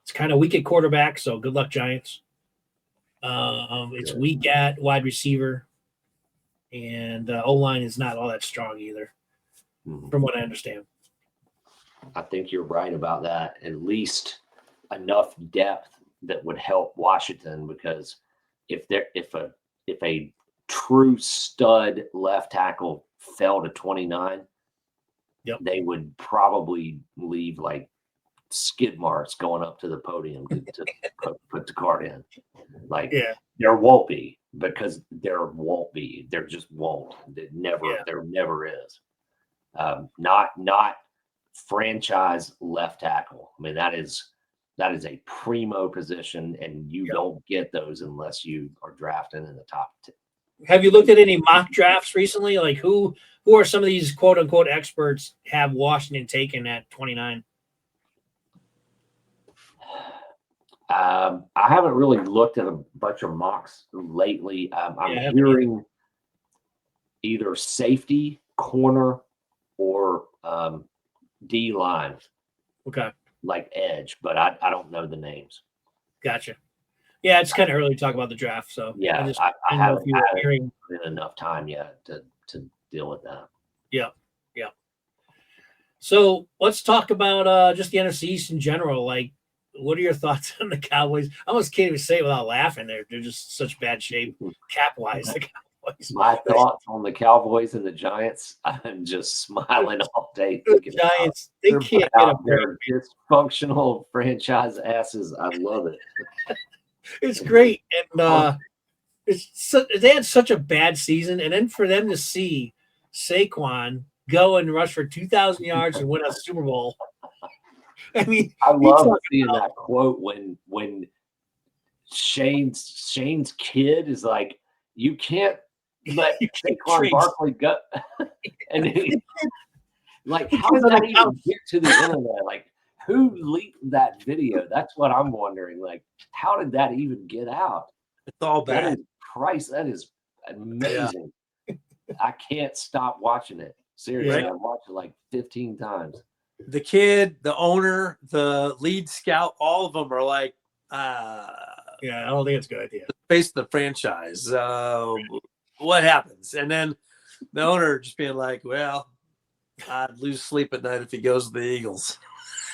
It's kind of weak at quarterback, so good luck, Giants. It's weak at wide receiver, and O-line is not all that strong either, from what I understand. I think you're right about that. At least enough depth that would help Washington, because if a true stud left tackle fell to 29, they would probably leave like skid marks going up to the podium to put the card in. Like, there won't be, because there won't be. There just won't. There never is. Not franchise left tackle. I mean, that is a primo position, and you don't get those unless you are drafting in the top 10. Have you looked at any mock drafts recently? Like who are some of these quote unquote experts have Washington taken at 29? I haven't really looked at a bunch of mocks lately. I'm hearing either safety, corner, or D line. Okay. Like edge, but I don't know the names. Gotcha. Yeah, it's kind of early to talk about the draft, so yeah, I haven't had enough time yet to deal with that. Yeah. So let's talk about just the NFC East in general. Like, what are your thoughts on the Cowboys? I almost can't even say it without laughing. They're just such bad shape cap wise. The Cowboys. My thoughts on the Cowboys and the Giants. I'm just smiling all day. The Giants, they can't get up there. Dysfunctional franchise asses. I love it. It's great, and they had such a bad season, and then for them to see Saquon go and rush for 2,000 yards and win a Super Bowl. I mean, I love talking seeing about- that quote when Shane's kid is like, "You can't let Saquon trade. Barkley go," and he, like, how Because did of the that even couch. get to the internet? Like, who leaked that video? That's what I'm wondering. Like, how did that even get out? It's all That bad. is price. That is amazing. I can't stop watching it. Seriously, Yeah. I've watched it like 15 times. The kid, the owner, the lead scout, all of them are like, Yeah, I don't think it's a good idea. face the franchise. What happens? And then the owner just being like, well, I'd lose sleep at night if he goes to the Eagles.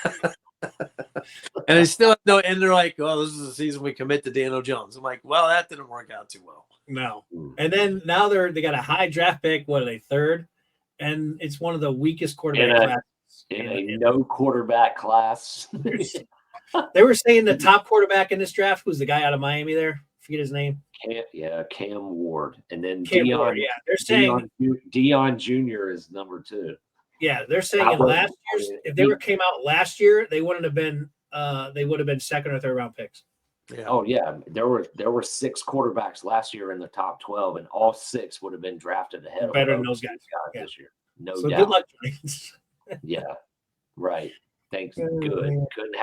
And they still have no, and they're like, oh, this is the season we commit to Daniel Jones. I'm like, well, that didn't work out too well. No. And then now they got a high draft pick. What are they, third? And it's one of the weakest quarterback classes. In a no quarterback class. They were saying the top quarterback in this draft was the guy out of Miami there. Forget his name. Cam Ward. And then Cam Ward, yeah. They're saying Deion Jr. is number 2. yeah, they're saying in last year's, if they came out last year, they would have been second or third round picks. Yeah. Oh yeah, there were 6 quarterbacks last year in the top 12, and all 6 would have been drafted ahead Better of than those guys this year. No so doubt. good luck, Giants. Yeah, right. Thanks. Oh, Good. man. Couldn't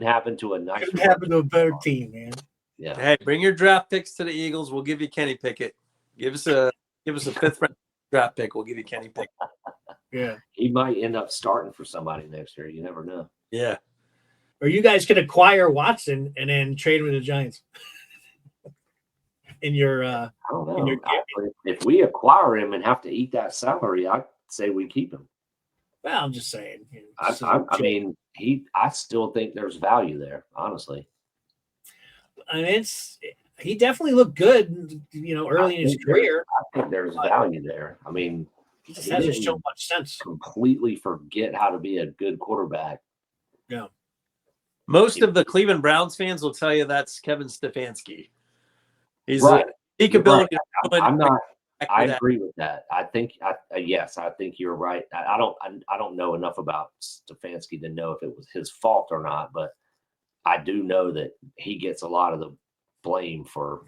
happen to a nice. Couldn't happen to a better team, man. Yeah. Hey, bring your draft picks to the Eagles. We'll give you Kenny Pickett. Give us a 5th round draft pick. We'll give you Kenny Pickett. Yeah. He might end up starting for somebody next year. You never know. Yeah. Or you guys could acquire Watson and then trade him with the Giants. In your I don't know. If we acquire him and have to eat that salary, I'd say we keep him. well, I'm just saying. I mean, I still think there's value there, honestly. I mean, he definitely looked good, early in his career. I think there's value there. I mean, He just hasn't shown much sense. Completely forget how to be a good quarterback. Yeah. Most of the Cleveland Browns fans will tell you that's Kevin Stefanski. He's right. a peak ability. I agree with that. I think, yes, I think you're right. I don't know enough about Stefanski to know if it was his fault or not, but I do know that he gets a lot of the blame for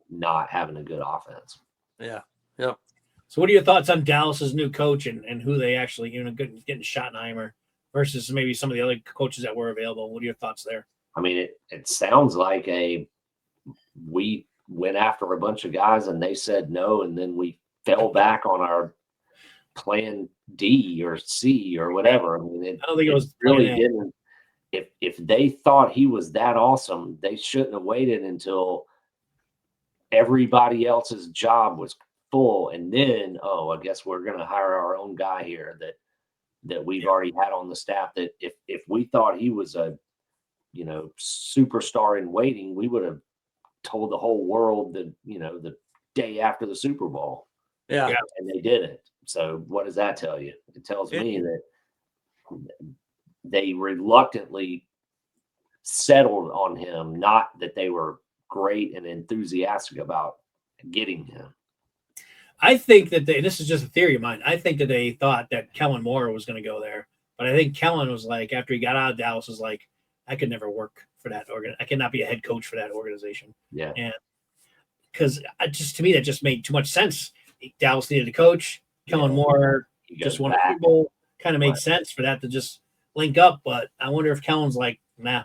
not having a good offense. Yeah. Yep. So what are your thoughts on Dallas's new coach and who they actually, getting Schottenheimer versus maybe some of the other coaches that were available? What are your thoughts there? I mean, it sounds like we went after a bunch of guys and they said no, and then we fell back on our plan D or C or whatever. I mean, I don't think it was really didn't. If they thought he was that awesome, they shouldn't have waited until everybody else's job was full, and then I guess we're going to hire our own guy here that we've already had on the staff. That if we thought he was a superstar in waiting, we would have told the whole world that the day after the Super Bowl. Yeah. And they didn't. So what does that tell you? It tells me that they reluctantly settled on him, not that they were great and enthusiastic about getting him. I think that this is just a theory of mine. I think that they thought that Kellen Moore was going to go there, but I think Kellen was like, after he got out of Dallas, was like, I could never work for that I cannot be a head coach for that organization. Yeah. And because to me, that just made too much sense. Dallas needed a coach. Kellen Moore just won a Super Bowl. Kind of made sense for that to just link up. But I wonder if Kellen's like, nah,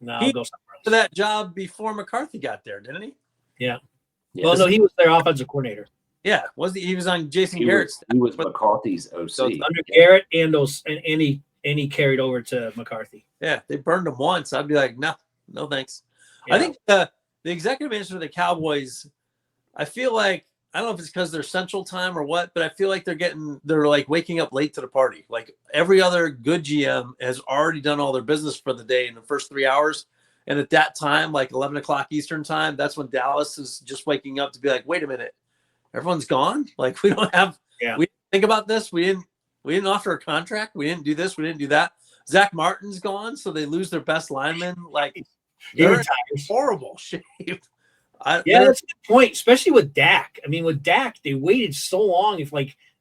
I'll go somewhere else. For that job before McCarthy got there, didn't he? Yeah. Well, no, he was their offensive coordinator. Yeah, he was on Jason Garrett's. He was McCarthy's OC. So under Garrett and he carried over to McCarthy. Yeah, they burned him once. I'd be like, no thanks. Yeah. I think the executive manager of the Cowboys, I feel like, I don't know if it's because they're Central Time or what, but I feel like they're like waking up late to the party. Like every other good GM has already done all their business for the day in the first 3 hours. And at that time, like 11 o'clock Eastern time, that's when Dallas is just waking up to be like, wait a minute, everyone's gone. Like we don't have, we didn't think about this. We didn't offer a contract. We didn't do this. We didn't do that. Zach Martin's gone. So they lose their best lineman. Like they're in horrible shape. That's a good point, especially with Dak. I mean, with Dak, they waited so long. If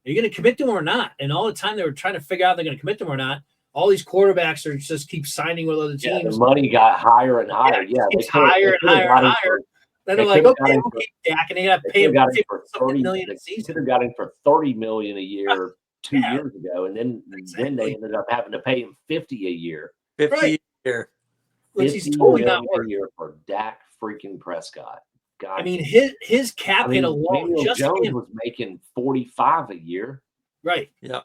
Are you going to commit to him or not? And all the time they were trying to figure out if they're going to commit to him or not. All these quarterbacks are just keep signing with other Yeah, teams. the money got higher and higher. Yeah, it keeps higher and higher and higher. Then they're like, okay, we'll keep Dak, and they got to pay him $50 million a season. They could have got him for $30 million a year 2 years ago, and then they ended up having to pay him $50 a year. 50 Right. a year. Which he's totally not worth a year for Dak freaking Prescott. God, I mean, his cap hit alone, Daniel just Jones him. was making 45 a year. Right. Yeah.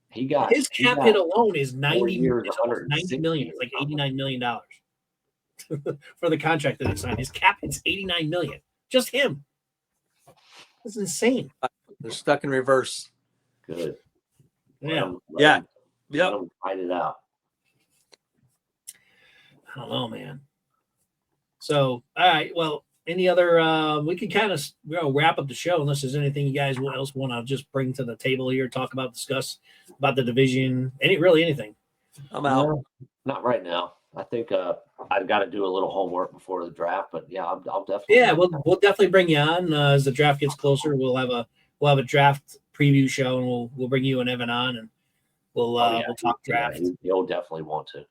He got his cap hit alone is 90 years, it's almost 90 million. It's like $89 million for the contract that he signed. His cap hits 89 million. Just him. That's insane. They're stuck in reverse. Good. Yeah. Yep. Let them fight it out. I don't know, man. So, all right. Well, any other? We can kind of wrap up the show unless there's anything you guys else want to just bring to the table here, talk about, discuss about the division, anything. I'm out. Not right now. I think I've got to do a little homework before the draft, but yeah, I'll definitely. Yeah, we'll definitely bring you on as the draft gets closer. We'll have a draft preview show, and we'll bring you and Evan on, and we'll talk draft. Yeah, he'll definitely want to.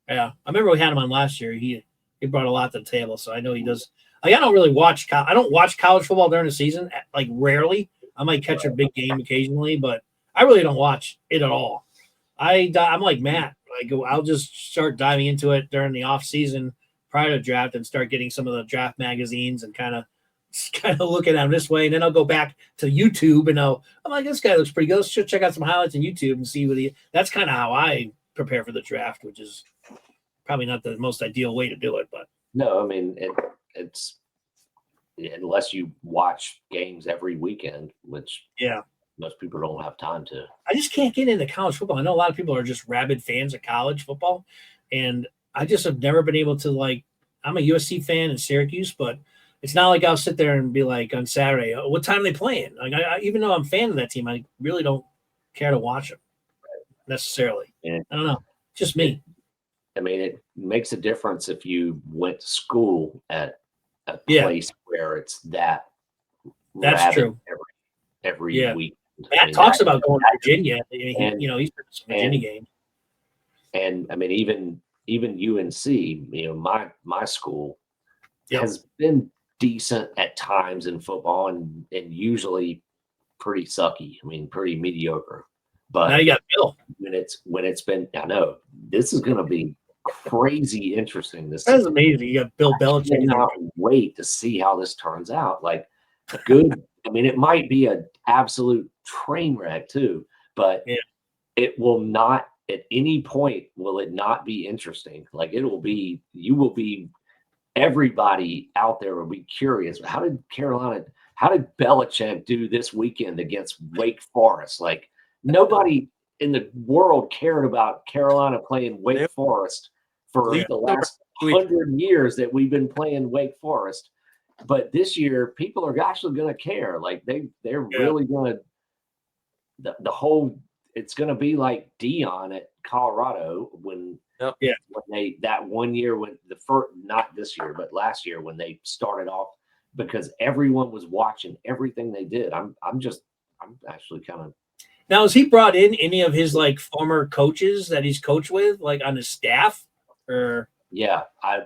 Yeah, I remember we had him on last year. He brought a lot to the table, so I know he does. Like, I don't really watch. I don't watch college football during the season. Like, rarely. I might catch a big game occasionally, but I really don't watch it at all. I'm like Matt. Like, I'll just start diving into it during the off season prior to draft and start getting some of the draft magazines and kind of looking at them this way. And then I'll go back to YouTube and I'm like, this guy looks pretty good. Let's check out some highlights on YouTube and see what that's kind of how I prepare for the draft, which is probably not the most ideal way to do it, but no, I mean, it's unless you watch games every weekend, which most people don't have time to. I just can't get into college football. I know a lot of people are just rabid fans of college football, and I just have never been able to, like, I'm a USC fan in Syracuse, but it's not like I'll sit there and be like on Saturday, what time are they playing? Like, even though I'm a fan of that team, I really don't care to watch them necessarily. Yeah. I don't know. Just me. I mean, it makes a difference if you went to school at a place where it's that. That's true. Every week. Matt talks about going to Virginia. He's been to some Virginia games. And I mean, even UNC, my school has been decent at times in football and usually pretty sucky. I mean, pretty mediocre. But now you got Bill. When it's been, I know this is going to be crazy interesting. That's amazing. You got Bill Belichick. I cannot wait to see how this turns out. Like, good. I mean, it might be an absolute train wreck too, but it will not at any point will it not be interesting. Like, you will be everybody out there will be curious. How did Belichick do this weekend against Wake Forest? Like, nobody in the world cared about Carolina playing Wake Forest for the last 100 years that we've been playing Wake Forest. But this year, people are actually going to care. Like, they're really going to the whole. It's going to be like Dion at Colorado when they that 1 year when the first, not this year but last year when they started off, because everyone was watching everything they did. I'm actually kind of. Now, has he brought in any of his, like, former coaches that he's coached with, like, on his staff? Or I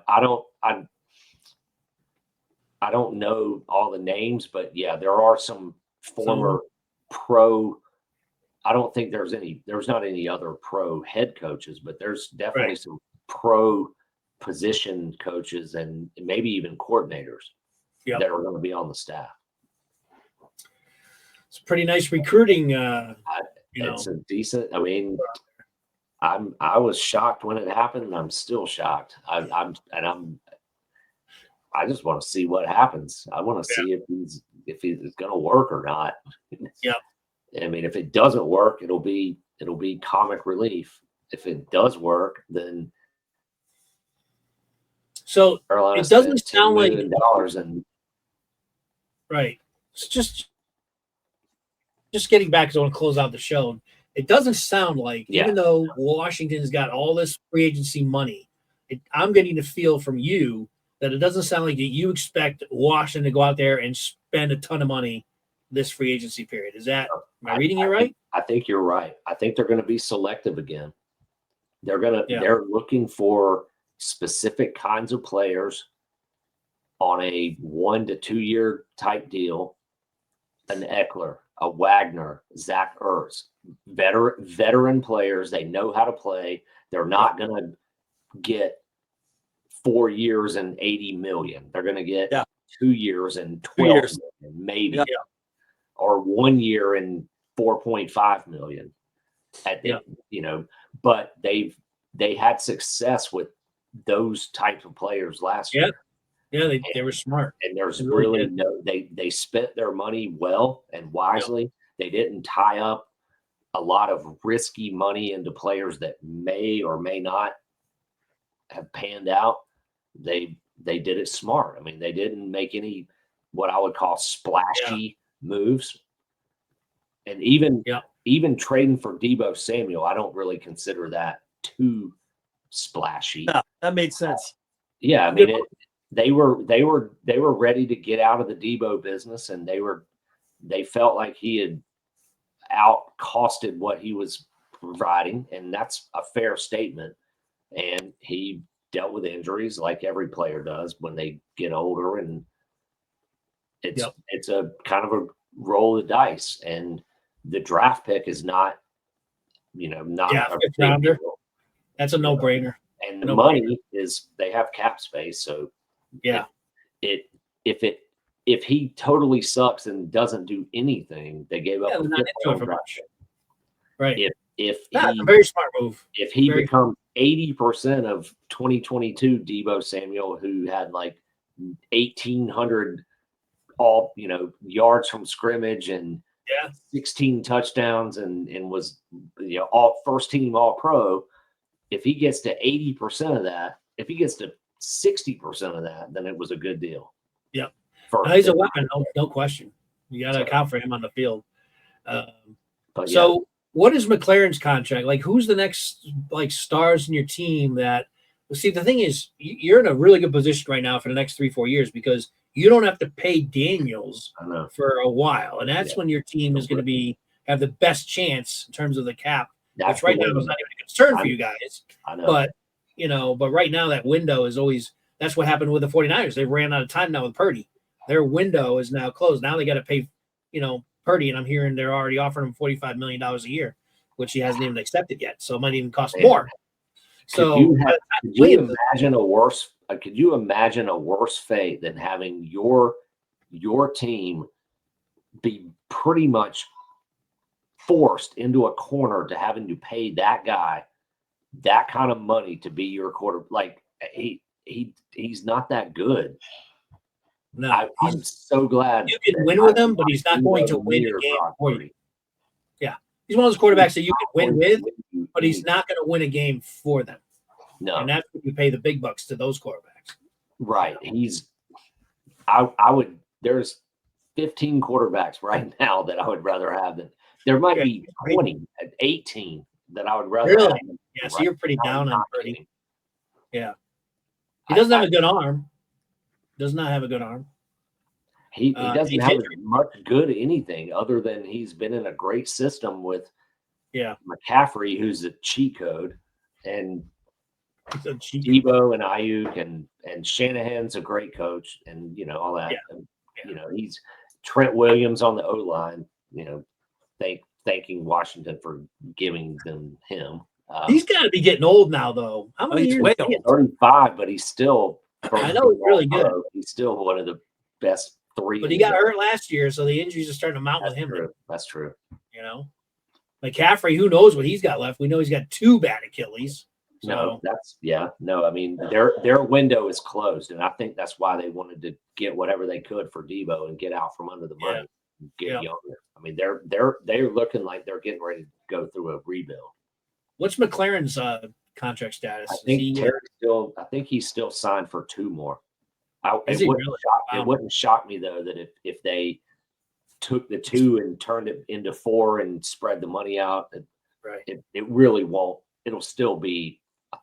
don't know all the names, but there are some former pro. I don't think there's not any other pro head coaches, but there's definitely some pro position coaches and maybe even coordinators that are going to be on the staff. It's pretty nice recruiting. It's a decent. I mean, I was shocked when it happened, and I'm still shocked. I just want to see what happens. I want to see if he's going to work or not. Yeah. I mean, if it doesn't work, it'll be comic relief. If it does work, then so Carolina it doesn't sound like and right. It's just getting back because I want to close out the show. It doesn't sound like, even though Washington's got all this free agency money, I'm getting the feel from you that it doesn't sound like that you expect Washington to go out there and spend a ton of money this free agency period. Is that Am I reading it right? I think you're right. I think they're going to be selective again. Yeah. They're looking for specific kinds of players on a 1 to 2 year type deal. An Eckler, a Wagner, Zach Ertz, veteran players. They know how to play. They're not going to get 4 years and 80 million. They're going to get 2 years and 12 million, maybe, or 1 year and 4.5 million. But they had success with those types of players last year. Yeah, they were smart. And there's really they spent their money well and wisely. Yep. They didn't tie up a lot of risky money into players that may or may not have panned out. They did it smart. I mean, they didn't make any what I would call splashy moves. And even trading for Deebo Samuel, I don't really consider that too splashy. No, that made sense. Yeah, I mean they were ready to get out of the Deebo business, and they felt like he had out costed what he was providing, and that's a fair statement. And he dealt with injuries like every player does when they get older, and it's a kind of a roll of the dice. And the draft pick is not a fifth rounder. That's a no-brainer. And the money is they have cap space, so if he totally sucks and doesn't do anything, they gave up a fifth. Right. If a very smart move. If he becomes 80% of 2022 Deebo Samuel, who had like 1,800 all yards from scrimmage and 16 touchdowns and was all first team all pro. If he gets to 80% of that, if he gets to 60% of that, then it was a good deal. Yeah. He's a weapon, no question. You got to account for him on the field. So what is McLaren's contract? Like, who's the next stars in your team that – see, the thing is, you're in a really good position right now for the next 3-4 years because you don't have to pay Daniels for a while. And that's when your team is going to have the best chance in terms of the cap. Which right now is not even a concern for you guys. I know. But right now that window is always – that's what happened with the 49ers. They ran out of time now with Purdy. Their window is now closed. Now they got to pay, Purdy, and I'm hearing they're already offering him $45 million a year, which he hasn't even accepted yet. So it might even cost more. So could you imagine a worse fate than having your team be pretty much forced into a corner to having to pay that guy that kind of money to be your quarter? Like he's not that good. No, I'm so glad you can win with him, but he's not going to win a game for you. Yeah, he's one of those quarterbacks that you can win with, but he's not going to win a game for them. No, and that's when you pay the big bucks to those quarterbacks. Right. I would. There's 15 quarterbacks right now that I would rather have than there might be 20, 18 that I would rather have. Yeah, so you're pretty down on Purdy. Yeah, he doesn't have a good arm. Does not have a good arm. He doesn't have much good anything other than he's been in a great system with McCaffrey, who's a cheat code, and Deebo and Ayuk and Shanahan's a great coach, and all that. And, he's Trent Williams on the O line. Thanking Washington for giving them him. He's got to be getting old now, though. How many years? 35, but he's still. I know he's really good. He's still one of the best three. But he got hurt last year, so the injuries are starting to mount with him. That's true. McCaffrey, who knows what he's got left? We know he's got 2 bad Achilles. So. No, I mean, their window is closed, and I think that's why they wanted to get whatever they could for Deebo and get out from under the money, and get younger. I mean, they're looking like they're getting ready to go through a rebuild. What's McLaren's contract status? I think he's still signed for 2 more. It wouldn't shock me though that if they took the 2 and turned it into 4 and spread the money out, it really won't. It'll still be a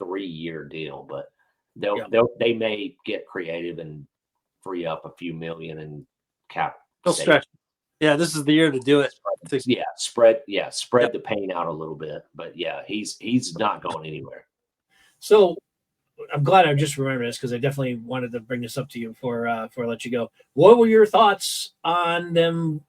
3-year deal, but they may get creative and free up a few million in cap. They'll stretch. Yeah, this is the year to do it. Spread Yep. the pain out a little bit. But yeah, he's not going anywhere. So I'm glad I just remembered this because I definitely wanted to bring this up to you before I let you go. What were your thoughts on them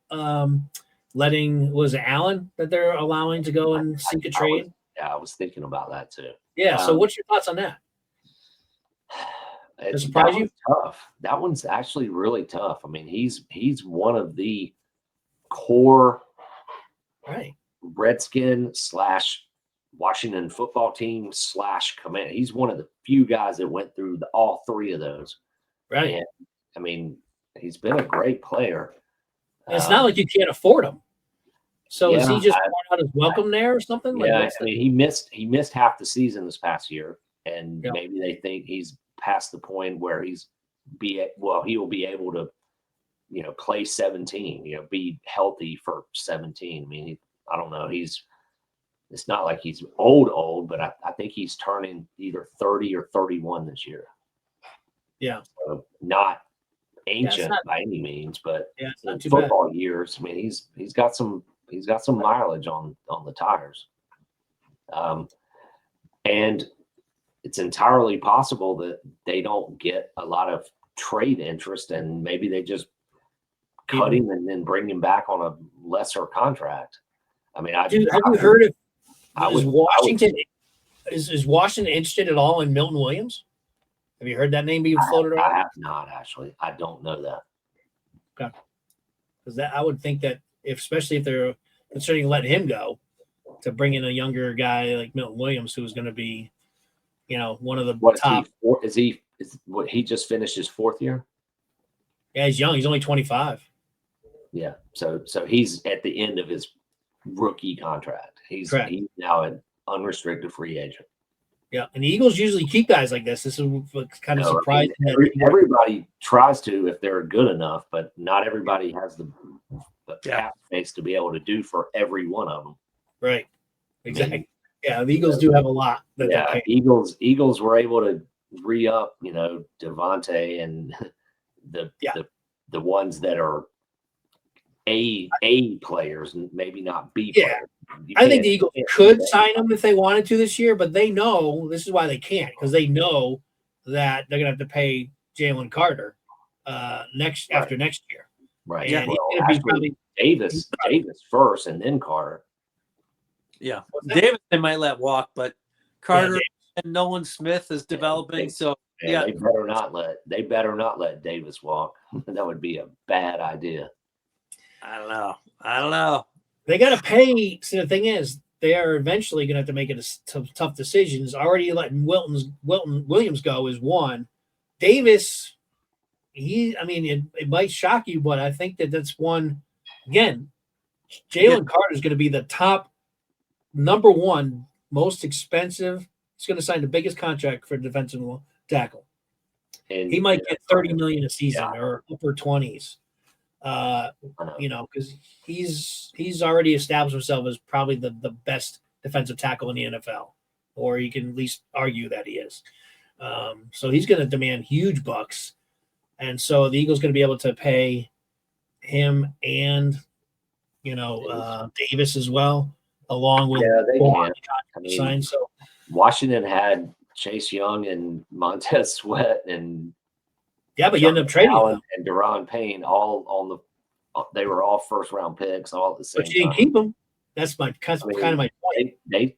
letting, was it Allen that they're allowing to go and seek a trade? I was thinking about that too. Yeah. So what's your thoughts on that? Does it surprise you? Tough. That one's actually really tough. I mean, he's one of the core Redskin / Washington football team / command. He's one of the few guys that went through all three of those. Right. And, I mean, he's been a great player. It's not like you can't afford him. So is he just out his welcome there or something? Yeah, I mean, he missed half the season this past year, and maybe they think he's past the point where he will be able to, play 17, be healthy for 17. I mean, I don't know. It's not like he's old, but I think he's turning either 30 or 31 this year. Yeah. So not ancient by any means, but it's not too football years. I mean, he's got some mileage on the tires. And it's entirely possible that they don't get a lot of trade interest, and maybe they just cut him and then bring him back on a lesser contract. I mean, have you heard of is Washington interested at all in Milton Williams? Have you heard that name being floated around? I have not, actually. I don't know that. Okay. Because I would think that especially if they're considering letting him go, to bring in a younger guy like Milton Williams, who's going to be, one of the top. He just finished his 4th year? Yeah, he's young. He's only 25. Yeah. So he's at the end of his rookie contract. He's now an unrestricted free agent. Yeah, and the Eagles usually keep guys like this. This is kind of surprising. Everybody tries to if they're good enough, but not everybody has the cap space to be able to do for every one of them. Right. Exactly. Yeah, the Eagles do have a lot. Eagles were able to re-up, Devontae and the ones that are A players and maybe not B players. I think the Eagles could sign them if they wanted to this year, but they know this is why they can't, because they know that they're gonna have to pay Jalen Carter after next year. Right. And he's gonna be Davis first and then Carter. Yeah. Davis they might let walk, but Carter and Nolan Smith is developing. They better not let Davis walk. That would be a bad idea. I don't know. They got to pay. See, the thing is, they are eventually going to have to make tough decisions. Already letting Williams go is one. Davis, it might shock you, but I think that's one. Again, Jalen Carter is going to be the top number one most expensive. He's going to sign the biggest contract for defensive tackle. And he might get $30 million a season or upper 20s. Because he's already established himself as probably the best defensive tackle in the NFL, or you can at least argue that he is. So he's going to demand huge bucks, and so the Eagles going to be able to pay him and Davis as well, along with sign. So Washington had Chase Young and Montez Sweat and. Yeah, but you end up trading Allen and Deron Payne they were all 1st-round picks all at the same time. But you didn't keep them. That's kind of my point. They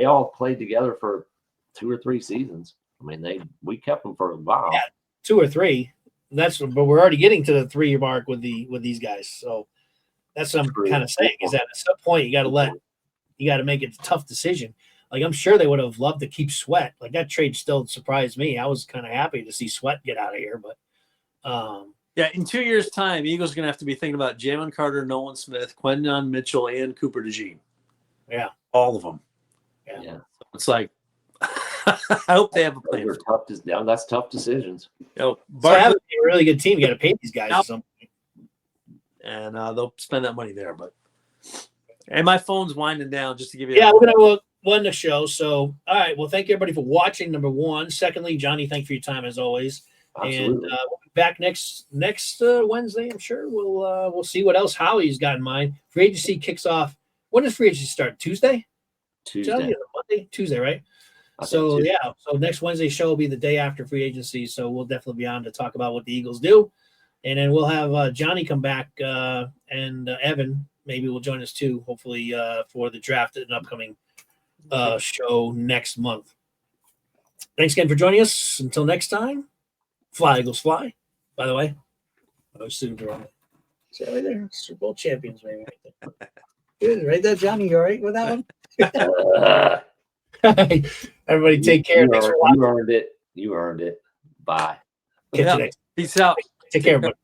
all played together for 2 or 3 seasons. I mean, we kept them for a while. Yeah, 2 or 3. But we're already getting to the 3-year mark with these guys. So that's what I'm kind of saying is that at some point you got to make it a tough decision. Like, I'm sure they would have loved to keep Sweat. Like, that trade still surprised me. I was kind of happy to see Sweat get out of here, but in 2 years' time, Eagles are going to have to be thinking about Jalen Carter, Nolan Smith, Quinton Mitchell, and Cooper DeJean. Yeah, all of them. Yeah. So it's like I hope they have a plan. That's tough decisions. So having a really good team, you got to pay these guys something, and they'll spend that money there. But my phone's winding down just to give you. Yeah, we're gonna win the show. So, all right. Well, thank you everybody for watching. Number one. Secondly, Johnny, thank you for your time as always. Absolutely. And we'll be back next Wednesday. I'm sure we'll see what else Howie's got in mind. Free agency kicks off. When does free agency start? Tuesday? Tuesday. Monday? Tuesday, right? I think So Tuesday. yeah, so next Wednesday's show will be the day after free agency. So we'll definitely be on to talk about what the Eagles do, and then we'll have Johnny come back and Evan maybe will join us too. Hopefully for the draft at an upcoming show next month. Thanks again for joining us. Until next time, fly Eagles fly. By the way, I was sitting wrong. See that right there? Super Bowl champions, maybe right there. Good, right there, Johnny. You all right with that one? Everybody, take care. Thanks for watching. You earned it. You earned it. Bye. Catch you next. Peace out. Take care, everybody.